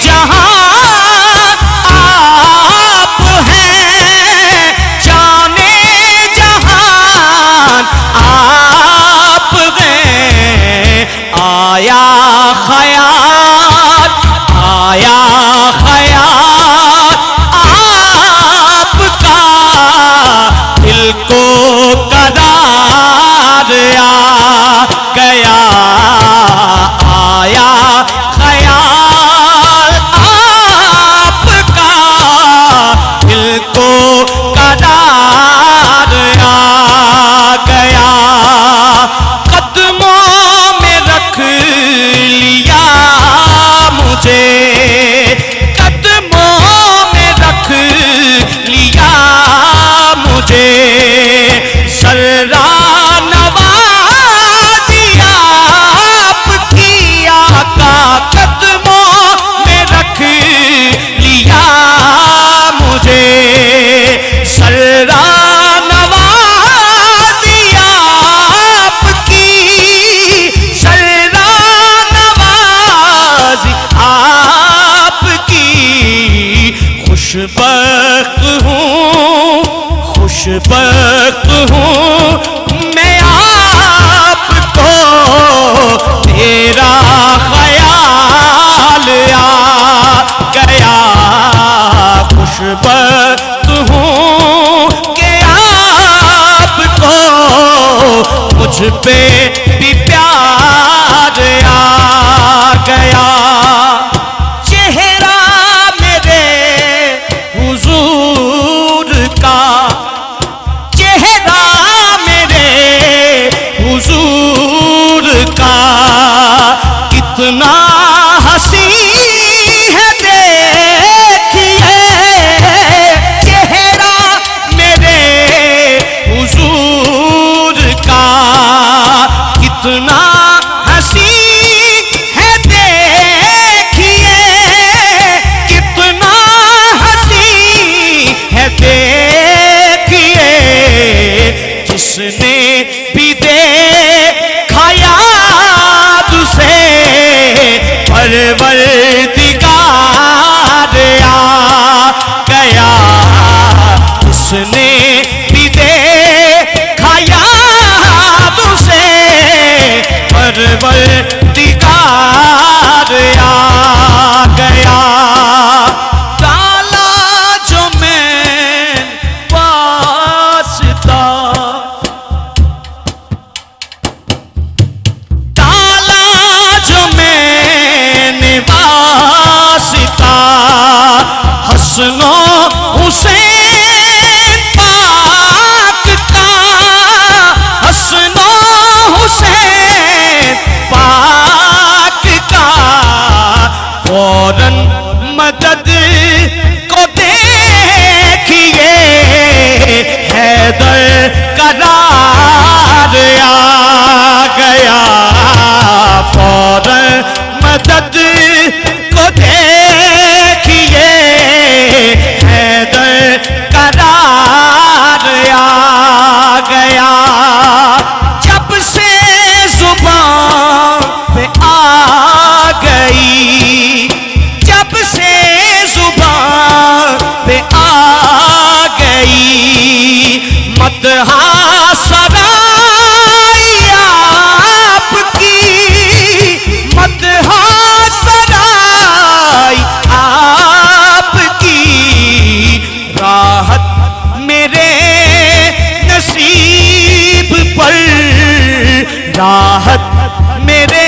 جہان آپ ہیں, جانے جہان آپ ہیں. آیا خیال, آیا خیال آپ کا, دل کو قرار آ گیا. آیا خیال آپ کا, دل کو قرار آ گیا. قدموں میں رکھ لیا مجھے, قدموں میں رکھ لیا مجھے, ذرا نوازی آپ کی آقا, قدموں میں رکھ لیا مجھے, ذرا نوازی آپ کی, ذرا نوازی آپ کی. خوشبخت ہوں, خوشبخت ہوں میں آپ کو تیرا خیال آ گیا. خوشبخت ہوں کہ آپ کو مجھ پہ بھی پیار آ گیا. چہرہ میرے حضور کا, چہرہ میرے حضور کا, کتنا حسین ہے دیکھیے. چہرہ میرے حضور کا, کتنا حسین ہے دیکھیے, کتنا حسین ہے دیکھیے. جس نے بھی دیکھا یاد سے پروردگار آ گیا. جس نے بھی دیکھا یاد سے پروردگار آ گیا. ڈالا جو میں واسطہ, ڈالا جو میں نے واسطہ, حسن و حسین پاک کا, حسن و حسین پاک کا, فوراً مدد کو دیکھیے حیدر قرار آ گیا. فوراً مدد کو دیکھیے حیدر قرار آ گیا. جب سے زبان پہ آ گئی, جب سے زبان پہ آ گئی, مدح سرائی آپ کی, مدح سرائی آپ کی. راحت میرے نصیب پر, راحت میرے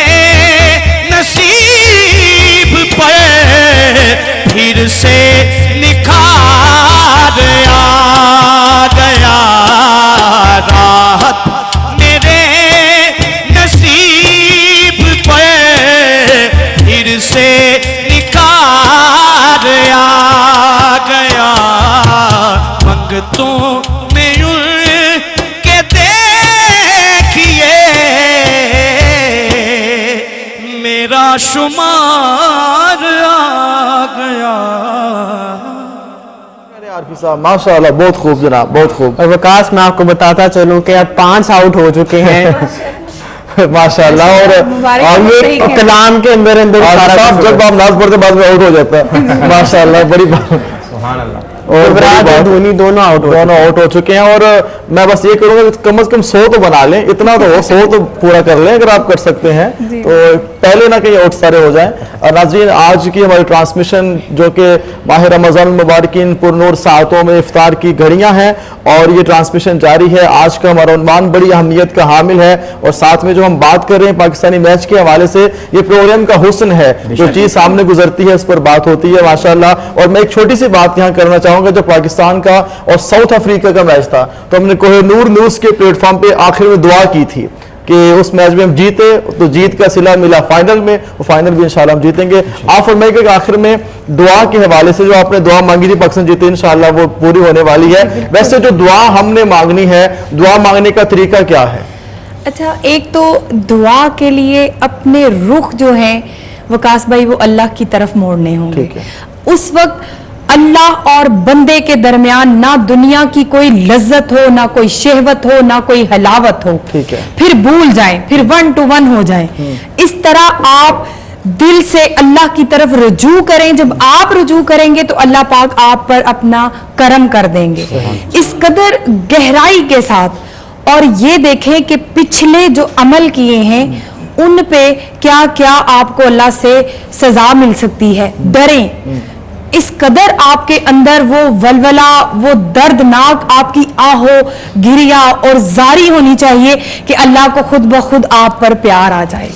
نصیب پر پھر سے نکھار से निखार आ गया, मंगतों में उनके देखिए मेरा शुमार आ गया। आरफी साहब माशाल्लाह, बहुत खूब जनाब, बहुत खूब। और वकास मैं आपको बताता चलूं कि अब 5 आउट हो चुके हैं माशाल्लाह। और सही ये है। कलाम के अंदर अंदर सारा साहब कुछ जब आप नाज पढ़ते बाद में आउट हो जाता है माशाल्लाह, बड़ी बात। सुभान अल्लाह। और युवराज और धोनी दोनों आउट आउट हो चुके हैं। और मैं बस ये करूंगा कि कम से कम 100 तो बना लें, इतना तो हो, 100 तो पूरा कर लें अगर आप कर सकते हैं तो पहले ना कहीं आउट सारे हो जाएं। और नाज़रीन, आज की हमारी ट्रांसमिशन जो कि माह रमज़ान मुबारकिन पुरनूर सातों में इफ्तार की घड़ियां हैं और ये ट्रांसमिशन जारी है। आज का हमारा उन्वान बड़ी अहमियत का हामिल है और साथ में जो हम बात कर रहे हैं पाकिस्तानी मैच के हवाले से, ये प्रोग्राम का हुस्न है, जो चीज़ सामने गुजरती है उस पर बात होती है माशाल्लाह। और मैं एक छोटी सी बात यहाँ करना चाहूँगा, जब पाकिस्तान का और साउथ अफ्रीका का मैच था तो हमने कोहिनूर न्यूज़ के प्लेटफॉर्म पे आखिर में दुआ की थी कि उस मैच में हम जीते तो जीत का सिला मिला फाइनल में, वो फाइनल भी इंशाल्लाह हम जीतेंगे। आप फरमाइएगा कि आखिर में दुआ के हवाले से जो आपने दुआ मांगी थी पाकिस्तान जीते, इंशाल्लाह वो पूरी होने वाली है। वैसे जो दुआ हमने मांगनी है, दुआ मांगने का तरीका क्या है? अच्छा, एक तो दुआ के लिए अपने रुख जो है वकास भाई वो अल्लाह की तरफ मोड़ने होंगे। ठीक है। उस वक्त अल्लाह और बंदे के दरमियान ना दुनिया की कोई लज्जत हो, ना कोई शहवत हो, ना कोई हलावत हो। ठीक है। फिर भूल जाएं, फिर 1 to 1 हो जाएं। इस तरह आप दिल से अल्लाह की तरफ रुजू करें। जब आप रुजू करेंगे तो अल्लाह पाक आप पर अपना करम कर देंगे इस कदर गहराई के साथ। और ये देखें कि पिछले जो अमल किए हैं उन पे क्या क्या आपको अल्लाह से सजा मिल सकती है। डरें, इस कदर आपके अंदर वो वलवला, वो दर्दनाक आपकी आहो गिरिया और जारी होनी चाहिए कि अल्लाह को खुद ब खुद आप पर प्यार आ जाए।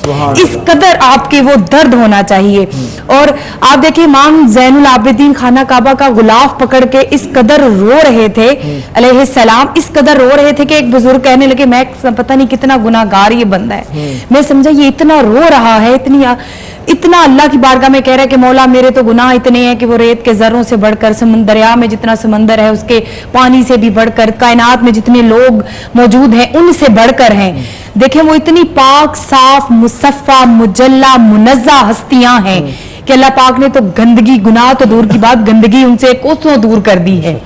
इस कदर आपके वो दर्द होना चाहिए। और आप देखिए इमाम ज़ैनुल आबिदीन खाना काबा का गुलाफ पकड़ के इस कदर रो रहे थे अलैहिस्सलाम, इस कदर रो रहे थे कि एक बुजुर्ग कहने लगे मैं पता नहीं कितना गुनाहगार ये बंदा है। मैं समझा ये इतना रो रहा है, इतना अल्लाह की बारगाह में कह रहा है कि मौला मेरे तो गुनाह इतने हैं कि वो रेत के जर्रों से बढ़कर, दरिया में जितना समंदर है उसके पानी से भी बढ़कर, कायनात में जितने लोग मौजूद हैं उनसे बढ़कर हैं। देखें वो इतनी पाक साफ मुसफ़ा मुजल्ला मुनज़्ज़ा हस्तियां हैं कि अल्लाह पाक ने तो गंदगी, गुनाह तो दूर की बात, गंदगी उनसे कोसों दूर कर दी है।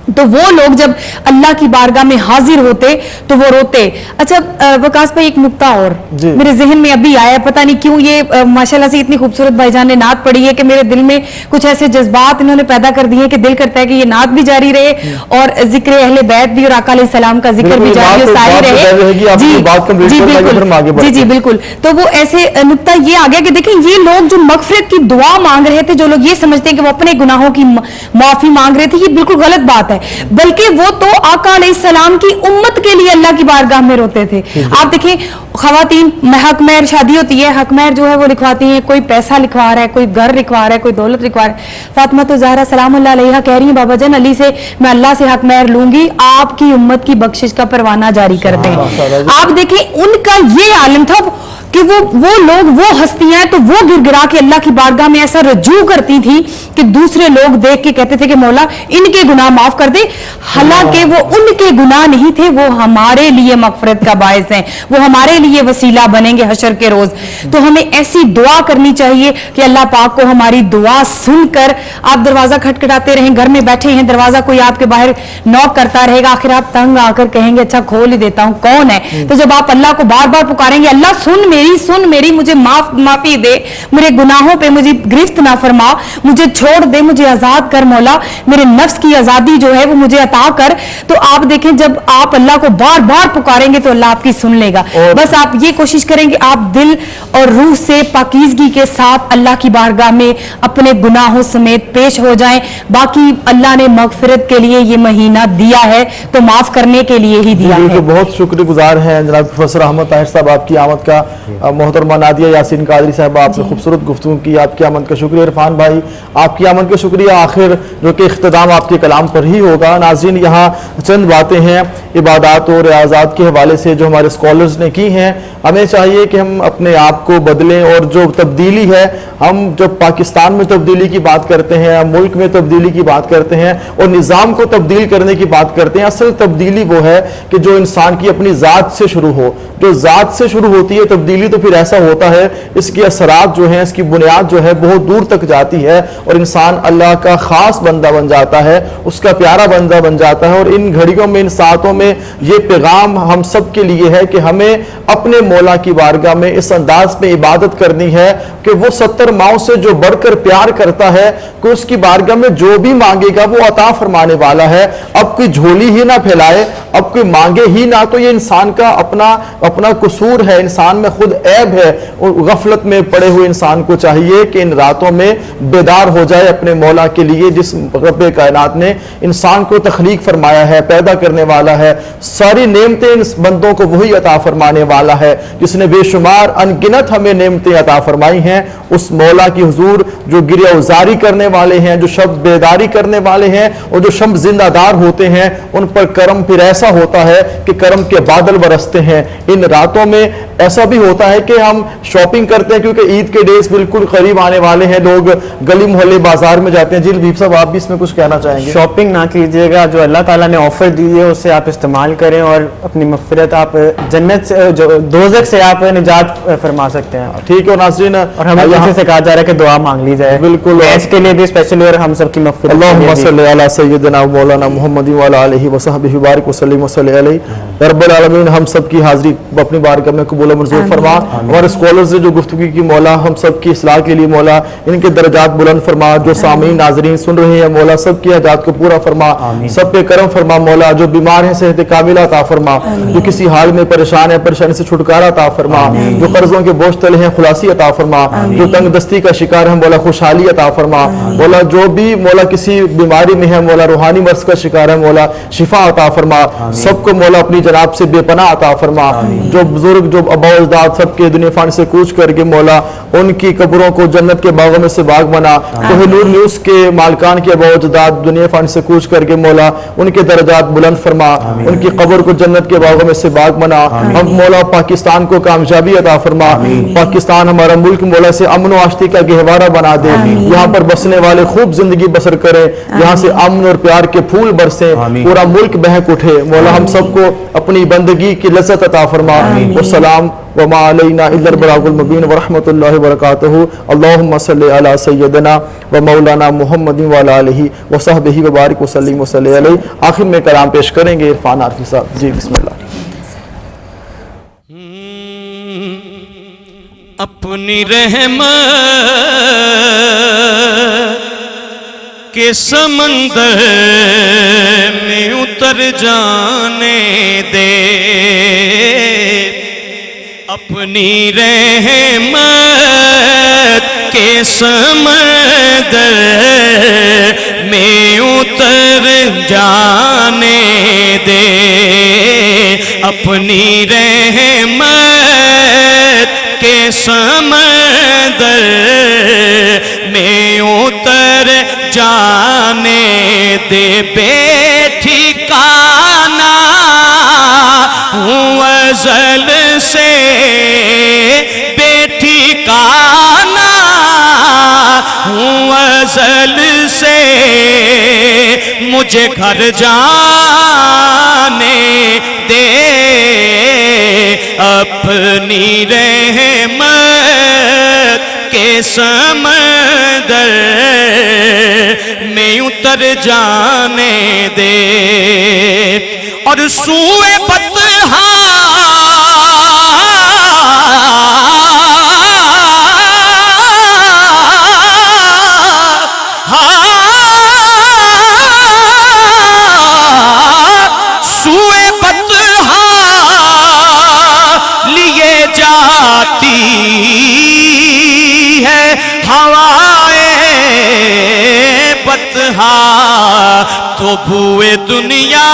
तो वो लोग जब अल्लाह की बारगाह में हाजिर होते तो वो रोते। अच्छा वकास भाई, एक नुक्ता और मेरे जहन में अभी आया, पता नहीं क्यों ये माशाल्लाह से इतनी खूबसूरत भाईजान ने नात पढ़ी है कि मेरे दिल में कुछ ऐसे जज्बात इन्होंने पैदा कर दिए कि दिल करता है कि ये नात भी जारी रहे और जिक्र अहले बैत भी और आका अलैहिस्सलाम का जिक्र भी जारी और सारी रहे। जी जी बिल्कुल। तो वो ऐसे नुक्ता ये आ गया कि देखें ये लोग जो मगफिरत की दुआ मांग रहे थे, जो लोग ये समझते हैं कि वो अपने गुनाहों की माफी मांग रहे थे, ये बिल्कुल गलत बात है। बल्कि वो तो आका अलैहिस्सलाम की उम्मत के लिए अल्लाह की बारगाह में रोते थे। आप देखें खवातीन हक महर शादी होती है, हक महर जो है वो लिखवाती हैं, कोई पैसा लिखवा रहा है, कोई घर लिखवा रहा है, कोई दौलत लिखवा रहा है। फातिमा तो ज़हरा सलाम अल्लाह अलैहा कह रही है बाबा जान अली से मैं अल्लाह से हक महर लूंगी, आपकी उम्मत की बख्शिश का परवाना जारी कर दें। आप देखें उनका ये आलम था कि वो लोग, वो हस्तियां तो वो गिरगिरा के अल्लाह की बारगाह में ऐसा रजू करती थी कि दूसरे लोग देख के कहते थे कि मौला इनके गुनाह माफ कर दे। हालांकि वो उनके गुनाह नहीं थे, वो हमारे लिए मगफरत का बायस हैं, वो हमारे लिए वसीला बनेंगे हशर के रोज। तो हमें ऐसी दुआ करनी चाहिए कि अल्लाह पाक को हमारी दुआ सुनकर, आप दरवाजा खटखटाते रहें, घर में बैठे हैं, दरवाजा कोई आपके बाहर नॉक करता रहेगा, आखिर आप तंग आकर कहेंगे अच्छा खोल ही देता हूं, कौन है? तो जब आप अल्लाह को बार बार पुकारेंगे, अल्लाह सुन मेरी, मुझे माफी दे, मेरे गुनाहों पे मुझे गिरफ्त ना फरमा, मुझे छोड़ दे, मुझे आजाद कर मौला, मेरे नफ्स की आजादी जो है वो मुझे अता कर। तो आप देखें जब आप अल्लाह को बार बार पुकारेंगे तो अल्लाह आपकी सुन लेगा। बस आप ये कोशिश करेंगे आप दिल और रूह से पाकीज़गी के साथ अल्लाह की बारगाह में अपने गुनाहों समेत पेश हो जाएं। बाकी अल्लाह ने मगफिरत के लिए ये महीना दिया है तो माफ करने के लिए ही दिया है। बहुत शुक्रगुजार हैं जनाब प्रोफेसर अहमद ताहिर साहब आपकी आमद का। मोहतरमा नादिया यासीन कादरी साहब, आपने खूबसूरत गुफ्तगू की, आपकी आमद का शुक्रिया। इरफान भाई, आपकी आमद का शुक्रिया। आखिर जो कि इख्तिताम आपके कलाम पर ही होगा। नाज़रीन, यहाँ चंद बातें हैं इबादत और रियाज़ात के हवाले से जो हमारे स्कॉलर्स ने की हैं। हमें चाहिए कि हम अपने आप को बदलें, और जो तब्दीली है, हम जब पाकिस्तान में तब्दीली की बात करते हैं, मुल्क में तब्दीली की बात करते हैं और निज़ाम को तब्दील करने की बात करते हैं, असल तब्दीली वो है कि जो इंसान की अपनी ज़ात से शुरू हो। जो ज़ात से शुरू होती है तब्दीली, तो फिर ऐसा होता है इसके असरात जो हैं, इसकी बुनियाद जो है बहुत दूर तक जाती है और इंसान अल्लाह का ख़ास बंदा बन जाता है, उसका प्यारा बंदा बन जाता है। और इन घड़ियों में, इन सातों में ये पैगाम हम सब के लिए है कि हमें अपने मौला की बारगाह में इस अंदाज में इबादत करनी है कि वो 70 माओं से जो बढ़कर प्यार करता है कि उसकी बारगाह में जो भी मांगेगा वो अता फरमाने वाला है। अब कोई झोली ही ना फैलाए, अब कोई मांगे ही ना, तो ये इंसान का अपना कसूर है, इंसान में खुद ऐब है। और गफलत में पड़े हुए इंसान को चाहिए कि इन रातों में बेदार हो जाए अपने मौला के लिए, जिस रब्बे कायनात ने इंसान को तख्लीक फरमाया है, पैदा करने वाला है, सारी नेमतें इन बंदों को वही अता फरमाने वाला है जिसने बेशुमार अनगिनत हमें नेमतें अता फरमाई हैं। उस मौला की हुजूर जो गिरिया उजारी करने वाले हैं, जो शब्द बेदारी करने वाले हैं और जो शब्द जिंदादार होते हैं, उन पर करम फिर ऐसा होता है कि करम के बादल बरसते हैं। इन रातों में ऐसा भी होता है कि हम शॉपिंग करते हैं क्योंकि ईद के डेज बिल्कुल करीब आने वाले हैं, लोग गली मोहल्ले बाजार में जाते हैं। जी लबीब साहब, आप भी इसमें कुछ कहना चाहेंगे? शॉपिंग ना कीजिएगा, जो अल्लाह ताला ने ऑफर दी है उससे आप इस्तेमाल करें और अपनी मग़फ़िरत, आप जन्नत से, जो दोज़ख से आप निजात फरमा सकते हैं। ठीक है नाज़रीन, और हमें यहाँ से कहा जा रहा है कि दुआ मांग ली जाए, बिल्कुल इसके लिए भी स्पेशली, और हम सबकी मग़फ़िरत। अल्लाहुम्मा सल्ली अला सय्यिदिना मौलाना मुहम्मद व अला आलिहि व सहबिहि बारिक व सल्लिम व सल्ली अलैहि। रब्बुल आलमीन हम सब की हाज़िरी अपनी बारगाह में कबूल मंजूर फरमा। हमारे स्कॉलर्स ने जो गुफ्तगू की, मौला हम सब की इस्लाह के लिए मौला इनके दर्जात बुलंद फरमा। जो सामीन नाज़रीन सुन रहे हैं मौला सब की हाजात को पूरा फरमा, सब पे करम फरमा। मौला जो बीमार हैं सेहत कामिला अता फरमा, जो किसी हाल में परेशान है परेशानी से छुटकारा अता फरमा, जो कर्जों के बोझ तले हैं खुलासी अता फरमा, जो तंग दस्ती का शिकार है मौला खुशहाली अता फरमा। मौला जो भी मौला किसी बीमारी में है, मौला रूहानी मर्ज का शिकार है, मौला शिफा अता फरमा। सबको मौला अपनी जनाब से बेपनाह अता फरमा। जो बुजुर्ग, जो अबा अजदाद सबके दुनिया फान से कूच करके मौला उनकी कब्रों को जन्नत के बागों में से बाग बना। तो नूर न्यूज़ के मालकान के अबा अजदाद दुनिया फान से कूच करके मौला उनके दर्जात बुलंद फरमा, उनकी कब्र को जन्नत के बागों में से बाग बना। हम मौला पाकिस्तान को कामयाबी अता फरमा। पाकिस्तान हमारा मुल्क मौला से अमन व आश्ती का गहवारा बना दे। यहाँ पर बसने वाले खूब जिंदगी बसर करें, यहाँ से अमन और प्यार के फूल बरसे, पूरा मुल्क बहक उठे। मौला हम सबको अपनी बंदगी की लज़्ज़त अता फरमा। वस्सलाम व मा अलैना इल्लल बलागुल मुबीन व रहमतुल्लाहि व बरकातुहू। अल्लाहुम्मा सल्लि अला सय्यदिना व मौलाना मुहम्मदिन व अला आलिहि व सहबिहि व बारिक व सल्लिम व सल्ली अलैहि। आखिर में कलाम पेश करेंगे इरफान आरफी साहब। जी बिस्मिल्लाह। अपनी रहमत के समंदर में उतर जाने दे, अपनी रहमत के समंदर में उतर जाने दे, अपनी रहमत के समंदर में उतर जाने दे। बेठिकाना हूँ अज़ल से, बेठिकाना हूँ अज़ल से, मुझे घर जाने दे, अपनी रहमत के समंदर में उतर जाने दे। और सूए बतहा सूए बतहा लिए जाती है हवाए बतहा, तो भूए दुनिया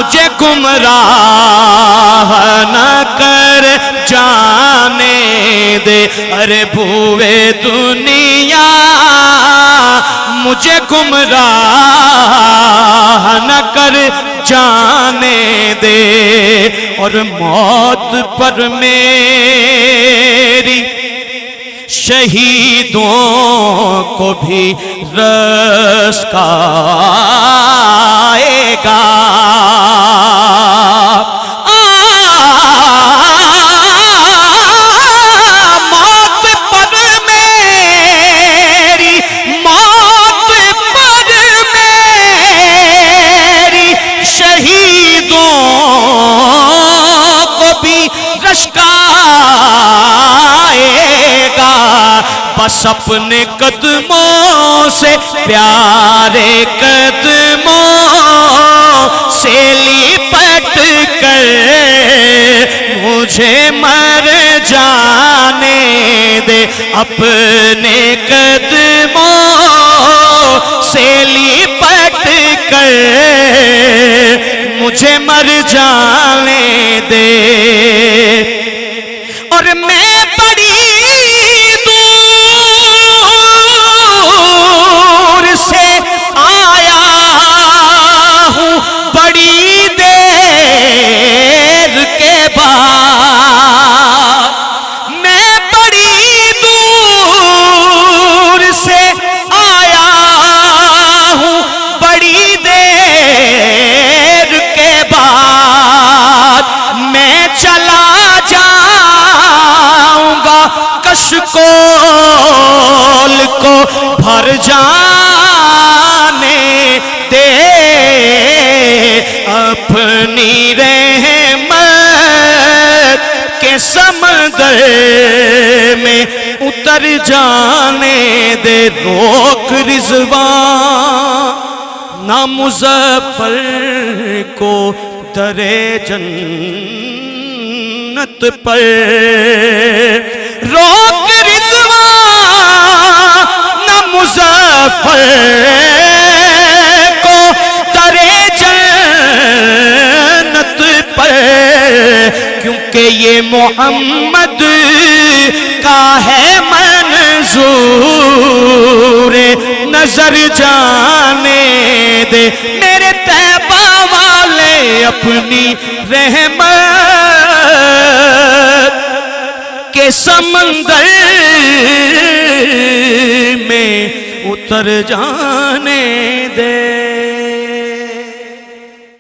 مجھے گمراہ نہ کر جانے دے، ارے بھوے دنیا مجھے گمراہ نہ کر جانے دے، اور موت پر میری شہیدوں کو بھی رزق آئے گا۔ موت پر میری، موت پر میری شہیدوں کو بھی رزق آئے گا، بس اپنے قدموں سے، پیارے قدموں سے لپٹ کر مجھے مر جانے دے، اپنے قدموں سے لپٹ کر مجھے مر جانے دے، اور میں بڑی دور سے آیا ہوں، بڑی دیر کے بعد، میں بڑی دور سے آیا ہوں، بڑی دیر کے بعد میں چلا جاؤں گا، کشکول کو بھر جانے دے، اپنی رحمت کے سمندر میں اتر جانے دے، روک رضوان نہ مظفر کو درے جنت پر، روک رضوان نہ مظفر کو درے جنت پر، کیونکہ یہ محمد کا ہے منظور نظر جانے دے، میرے طیبہ والے اپنی رحمت کے سمندر میں اتر جانے